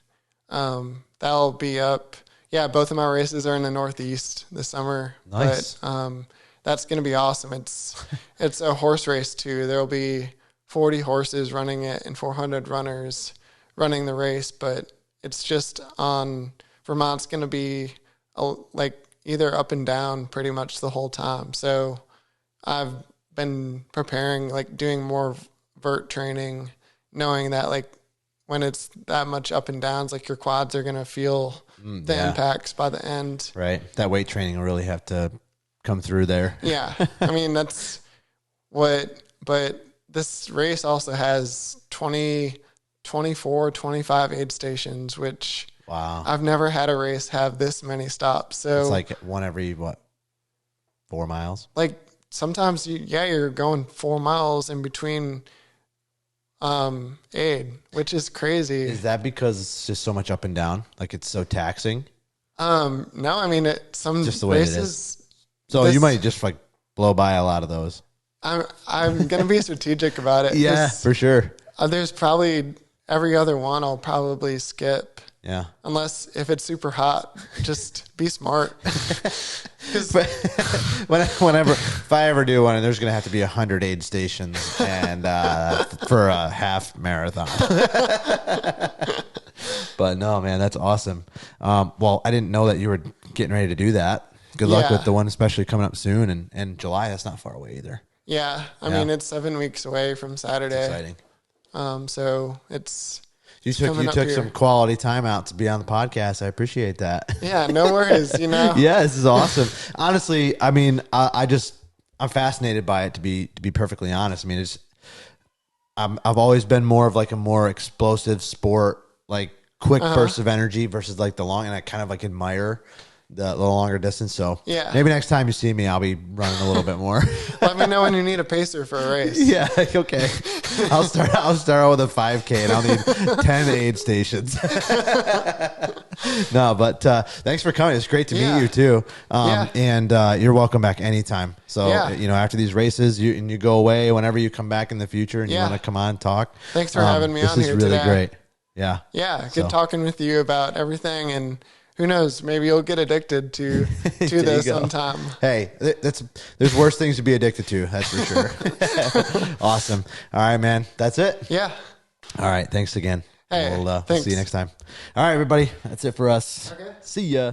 That'll be up. Yeah, both of my races are in the Northeast this summer. Nice. But that's going to be awesome. It's a horse race too. There'll be 40 horses running it and 400 runners running the race. But it's just Vermont's going to be like either up and down pretty much the whole time. So I've been preparing, like doing more vert training, knowing that like when it's that much up and downs, like your quads are going to feel the impacts by the end. Right. That weight training will really have to come through there. Yeah. I mean, that's but this race also has 24, 25 aid stations, which I've never had a race have this many stops. So it's like one every 4 miles? Like sometimes you're going 4 miles in between aid, which is crazy. Is that because it's just so much up and down? Like it's so taxing? No, I mean some just the way races, it is. So you might just like blow by a lot of those. I'm gonna be strategic about it. Yeah, for sure. There's probably every other one I'll probably skip. Yeah. Unless if it's super hot, just be smart. Whenever, if I ever do one, and there's going to have to be 100 aid stations and for a half marathon. But no, man, that's awesome. Well, I didn't know that you were getting ready to do that. Good luck with the one, especially coming up soon. And July, that's not far away either. Yeah. I mean, it's 7 weeks away from Saturday. That's exciting. So it's... You took some quality time out to be on the podcast. I appreciate that. Yeah, no worries. Yeah, this is awesome. Honestly, I mean, I'm fascinated by it. To be perfectly honest, I mean, I've always been more of like a more explosive sport, like quick bursts of energy versus like the long. And I kind of like admire the longer distance. So maybe next time you see me, I'll be running a little bit more. Let me know when you need a pacer for a race. Yeah. Okay. I'll start out with a 5K and I'll need 10 aid stations. No, but thanks for coming. It's great to meet you too. And you're welcome back anytime. So, after these races, you go away whenever you come back in the future and you want to come on and talk. Thanks for having me on here today. This is really great. Yeah. Yeah. Good talking with you about everything, and who knows, maybe you'll get addicted to this sometime. Hey, there's worse things to be addicted to. That's for sure. Awesome. All right, man. That's it. Yeah. All right. Thanks again. Hey, we'll see you next time. All right, everybody. That's it for us. Okay. See ya.